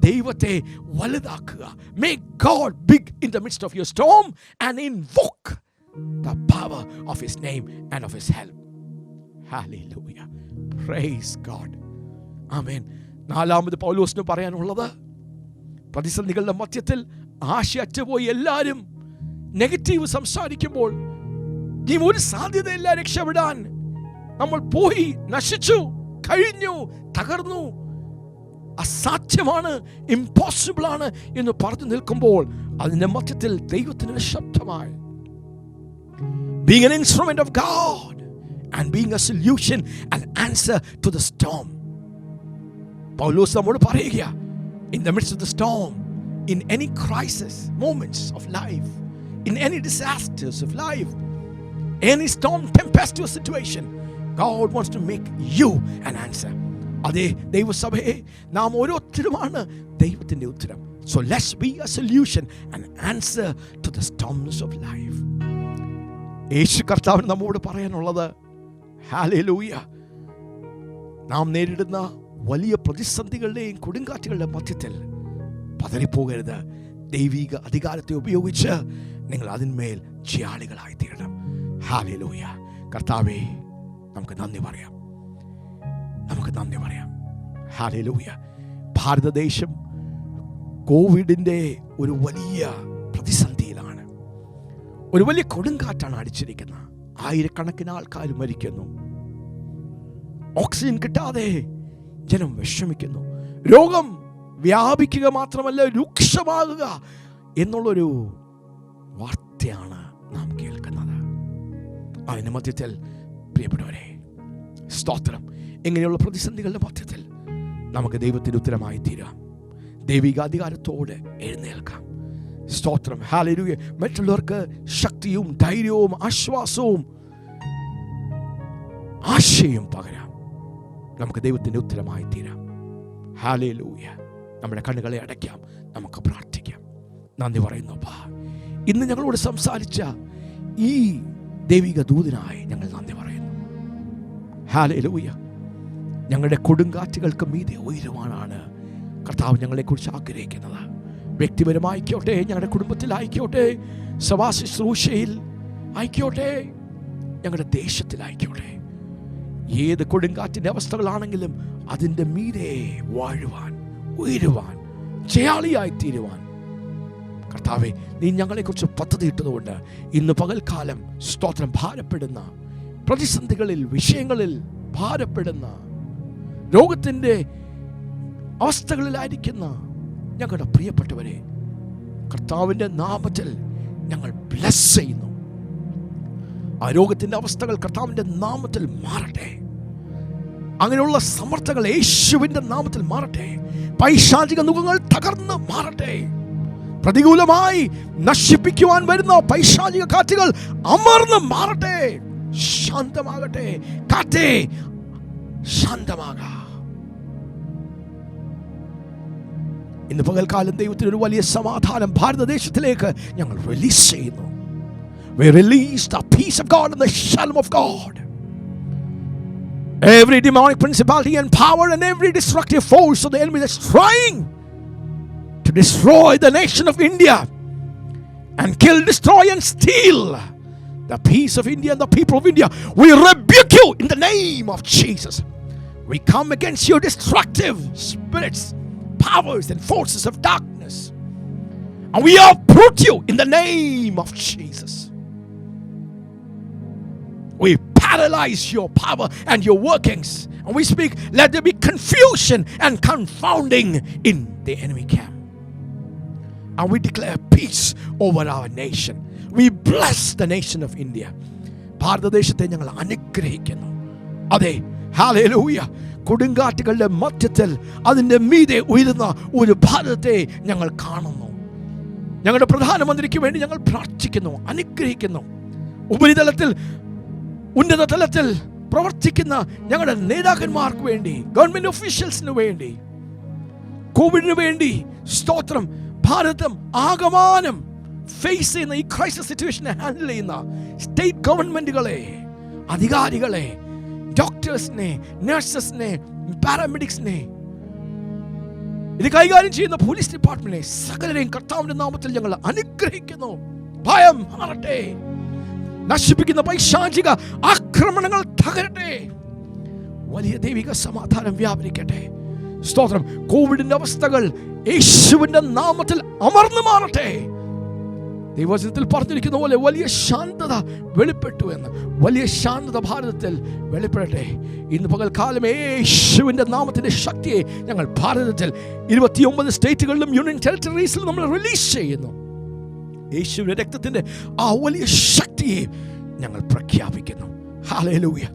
ദൈവത്തെ വലുതാക്കുക. Make God big in the midst of your storm and invoke the power of His name and of His help. Hallelujah. Praise God. Amen. 4ാമത് പൗലോസിന് പറയാനുള്ളത്, പ്രതിസന്ധികളുടെ മധ്യത്തിൽ ആശയറ്റുപോയി എല്ലാവരും നെഗറ്റീവ് സംസാരിക്കുമ്പോൾ, ഇനി ഒരു സാധ്യതയില്ല രക്ഷപ്പെടാൻ, നമ്മൾ പോയി, നശിച്ചു, കഴിഞ്ഞു, തകർന്നു, അസാധ്യമാണ്, ഇമ്പോസിബിൾ ആണ് എന്ന് പറഞ്ഞു നിൽക്കുമ്പോൾ, അതിന്റെ മധ്യത്തിൽ ദൈവത്തിന്റെ ശബ്ദമായി, being an instrument of God and being a solution and answer to the storm. പൗലോസ് നമ്മോട് പറയുക, in the midst of the storm, in any crisis, moments of life, in any disasters of life, any storm, tempestuous situation, God wants to make you an answer. അതേ ദൈവസഭയെ നാം ഓരോരുത്തരുമാണ് ദൈവത്തിൻ്റെ ഉത്തരം. So let's be a solution, an answer to the storms of life. യേശു കർത്താവിന് നമ്മോട് പറയാനുള്ളത്, ഹല്ലേലൂയ, നാം നേരിടുന്ന വലിയ പ്രതിസന്ധികളുടെയും കൊടുങ്കാറ്റുകളുടെ മധ്യത്തിൽ പതറിപ്പോകരുത്. ദൈവിക അധികാരത്തെ ഉപയോഗിച്ച് നിങ്ങൾ അതിന്മേൽ ജയാളികളായി തീരണം. ഹല്ലേലൂയ. കർത്താവേ, നമുക്ക് നന്ദി പറയാം, നമുക്ക് നന്ദി പറയാം. ഹല്ലേലൂയ. ഭാരതദേശം കോവിഡിൻ്റെ ഒരു വലിയ പ്രതിസന്ധിയിലാണ്. ഒരു വലിയ കൊടുങ്കാറ്റാണ് അടിച്ചിരിക്കുന്നത്. ആയിരക്കണക്കിന് ആൾക്കാർ മരിക്കുന്നു. ഓക്സിജൻ കിട്ടാതെ ജനം വിഷമിക്കുന്നു. രോഗം വ്യാപിക്കുക മാത്രമല്ല, രൂക്ഷമാകുക എന്നുള്ളൊരു വാർത്തയാണ് നാം കേൾക്കുന്നത്. അതിന് മധ്യത്തിൽ പ്രിയപ്പെട്ടവരെ, സ്തോത്രം, ഇങ്ങനെയുള്ള പ്രതിസന്ധികളുടെ മധ്യത്തിൽ നമുക്ക് ദൈവത്തിൻ്റെ ഉത്തരമായി തീരാം. ദൈവിക അധികാരത്തോടെ എഴുന്നേൽക്കാം. സ്തോത്രം, ഹല്ലേലൂയ. മറ്റുള്ളവർക്ക് ശക്തിയും ധൈര്യവും ആശ്വാസവും ആശയും പകരാം. നമുക്ക് ദൈവത്തിൻ്റെ ഉത്തരമായി തീരാം. ഹല്ലേലൂയ. നമ്മുടെ കണ്ണുകളെ അടയ്ക്കാം, നമുക്ക് പ്രാർത്ഥിക്കാം. നന്ദി പറയുന്നു അപ്പാ, ഇന്ന് ഞങ്ങളോട് സംസാരിച്ച ഈ ദൈവിക ദൂതനായി ഞങ്ങൾ നന്ദി പറയുന്നു. ഹല്ലേലൂയ. ഞങ്ങളുടെ കൊടുങ്കാറ്റുകൾക്ക് മീതെ ഉയരുവാനാണ് കർത്താവ് ഞങ്ങളെക്കുറിച്ച് ആഗ്രഹിക്കുന്നത്. വ്യക്തിപരമായിക്കോട്ടെ, ഞങ്ങളുടെ കുടുംബത്തിലായിക്കോട്ടെ, സഭാ ശുശ്രൂഷയിൽ ആയിക്കോട്ടെ, ഞങ്ങളുടെ ദേശത്തിലായിക്കോട്ടെ, ഏത് കൊടുങ്കാറ്റിൻ്റെ അവസ്ഥകളാണെങ്കിലും അതിൻ്റെ മീതെ വാഴുവാൻ, ഉയരുവാൻ, ജയാളിയായി തീരുവാൻ കർത്താവേ, നീ ഞങ്ങളെക്കുറിച്ച് പദ്ധതി ഇട്ടതുകൊണ്ട് ഇന്ന് പകൽക്കാലം സ്തോത്രം, ഭാരപ്പെടുന്ന പ്രതിസന്ധികളിൽ, വിഷയങ്ങളിൽ ഭാരപ്പെടുന്ന, രോഗത്തിൻ്റെ അവസ്ഥകളിലായിരിക്കുന്ന ഞങ്ങളുടെ പ്രിയപ്പെട്ടവരെ കർത്താവിൻ്റെ നാമത്തിൽ ഞങ്ങൾ ബ്ലെസ് ചെയ്യുന്നു. ആ രോഗത്തിൻ്റെ അവസ്ഥകൾ കർത്താവിൻ്റെ നാമത്തിൽ മാറട്ടെ. അങ്ങനെയുള്ള സമർത്ഥകൾ യേശുവിൻ്റെ നാമത്തിൽ മാറട്ടെ. പൈശാചിക നുഖങ്ങൾ തകർന്ന് മാറട്ടെ. പ്രതികൂലമായി നശിപ്പിക്കുവാൻ വരുന്ന പൈശാചിക കാറ്റുകൾ അമർന്ന് മാറട്ടെ. ശാന്തമാകട്ടെ. കാറ്റേ, ശാന്തമാകാം. ഇന്ന് പകൽക്കാലം ദൈവത്തിന് ഒരു വലിയ സമാധാനം ഭാരതദേശത്തിലേക്ക് ഞങ്ങൾ റിലീസ് ചെയ്യുന്നു. We release the peace of God and the shalom of God. Every demonic principality and power and every destructive force of the enemy that's trying to destroy the nation of India and kill, destroy and steal the peace of India and the people of India, we rebuke you in the name of Jesus. We come against your destructive spirits, powers and forces of darkness, and we uproot you in the name of Jesus. We paralyze your power and your workings, and we speak, let there be confusion and confounding in the enemy camp, and we declare peace over our nation. We bless the nation of India. ഭാരതദേശത്തെ ഞങ്ങൾ അനുഗ്രഹിക്കുന്നു. അതെ, ഹല്ലേലൂയ. കൊടുങ്കാറ്റുകളുടെ മധ്യത്തിൽ അതിൻ്റെ മീതെ ഉയരുന്ന ഒരു ഭാരതത്തെ ഞങ്ങൾ കാണുന്നു. ഞങ്ങളുടെ പ്രധാനമന്ത്രിക്ക് വേണ്ടി ഞങ്ങൾ പ്രാർത്ഥിക്കുന്നു, അനുഗ്രഹിക്കുന്നു. ഉപരിതലത്തിൽ, ഉന്നത തലത്തിൽ പ്രവർത്തിക്കുന്ന ഞങ്ങളുടെ നേതാക്കന്മാർക്ക് വേണ്ടി, ഗവൺമെന്റ് ഒഫീഷ്യൽസിന് വേണ്ടി, കോവിഡിന് വേണ്ടി സ്തോത്രം, ഭാരതം ആകമാനം ഫേസ് ചെയ്യുന്ന ഈ ക്രൈസിസ് സിറ്റുവേഷനെ ഹാൻഡിൽ ചെയ്യുന്ന സ്റ്റേറ്റ് ഗവൺമെന്റുകളെ, അധികാരികളെ, ഡോക്ടേഴ്സിനെ, നഴ്സസിനെ, പാരാമെഡിക്സിനെ, ഇത് കൈകാര്യം ചെയ്യുന്ന പോലീസ് ഡിപ്പാർട്ട്മെന്റിനെ, സകലരെയും കർത്താവിന്റെ നാമത്തിൽ ഞങ്ങൾ അനുഗ്രഹിക്കുന്നു. ഭയം മാറട്ടെ. നശിപ്പിക്കുന്ന പൈശാചിക ആക്രമണങ്ങൾ തകരട്ടെ. വലിയ ദൈവിക സമാധാനം വ്യാപരിക്കട്ടെ. സ്തോത്രം. കോവിഡിന്റെ അവസ്ഥകൾ യേശുവിന്റെ നാമത്തിൽ അമർന്നു മാറട്ടെ. ദൈവവചനത്തിൽ പറഞ്ഞിരിക്കുന്ന പോലെ വലിയ ശാന്തത വെളിപ്പെട്ടു എന്ന്. വലിയ ശാന്തത ഭാരതത്തിൽ വെളിപ്പെടട്ടെ. ഇന്ന് പകൽക്കാലം യേശുവിന്റെ നാമത്തിന്റെ ശക്തിയെ ഞങ്ങൾ ഭാരതത്തിൽ 29 സ്റ്റേറ്റുകളിലും യൂണിയൻ ടെറിട്ടറീസിലും നമ്മൾ റിലീസ് ചെയ്യുന്നു. യേശുവിന്റെ രക്തത്തിന്റെ ആ വലിയ ശക്തിയെ ഞങ്ങൾ പ്രഖ്യാപിക്കുന്നു. ഹല്ലേലൂയ.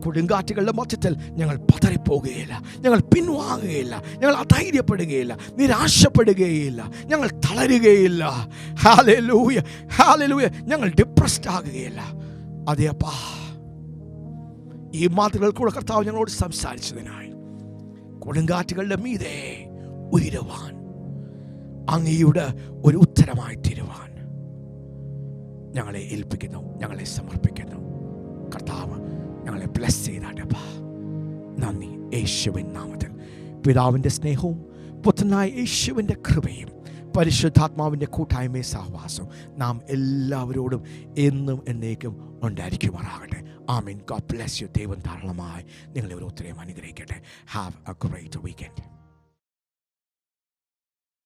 കൊടുങ്കാറ്റുകളുടെ മധ്യത്തിൽ ഞങ്ങൾ പതറിപ്പോകുകയില്ല, ഞങ്ങൾ പിൻവാങ്ങുകയില്ല, ഞങ്ങൾ അധൈര്യപ്പെടുകയില്ല, നിരാശപ്പെടുകയില്ല, ഞങ്ങൾ തളരുകയില്ല. ഹല്ലേലൂയ, ഹല്ലേലൂയ. ഞങ്ങൾ ഡിപ്രസ്ഡ് ആകുകയില്ല. അതെ അപ്പാ, ഈ മാതൃകൾ കൂടെ കർത്താവ് ഞങ്ങളോട് സംസാരിച്ചതിനായി കൊടുങ്കാറ്റുകളുടെ മീതെ ഉയരുവാൻ, അങ്ങയുടെ ഒരു ഉത്തരമായി തീരുവാൻ ഞങ്ങളെ ഏൽപ്പിക്കുന്നു, ഞങ്ങളെ സമർപ്പിക്കുന്നു. കർത്താവ് ഞങ്ങളെ ബ്ലെസ് ചെയ്താട്ടപ്പാ. നന്ദി. യേശുവിൻ നാമത്തിൽ പിതാവിൻ്റെ സ്നേഹവും പുത്രനായ യേശുവിൻ്റെ കൃപയും പരിശുദ്ധാത്മാവിൻ്റെ കൂട്ടായ്മയും സഹവാസവും നാം എല്ലാവരോടും എന്നും എന്നേക്കും ഉണ്ടായിരിക്കുമാറാകട്ടെ. ആമേൻ. God bless you. ദൈവം ധാരാളമായി നിങ്ങളെ ഓരോരുത്തരെയും അനുഗ്രഹിക്കട്ടെ. Have a great weekend.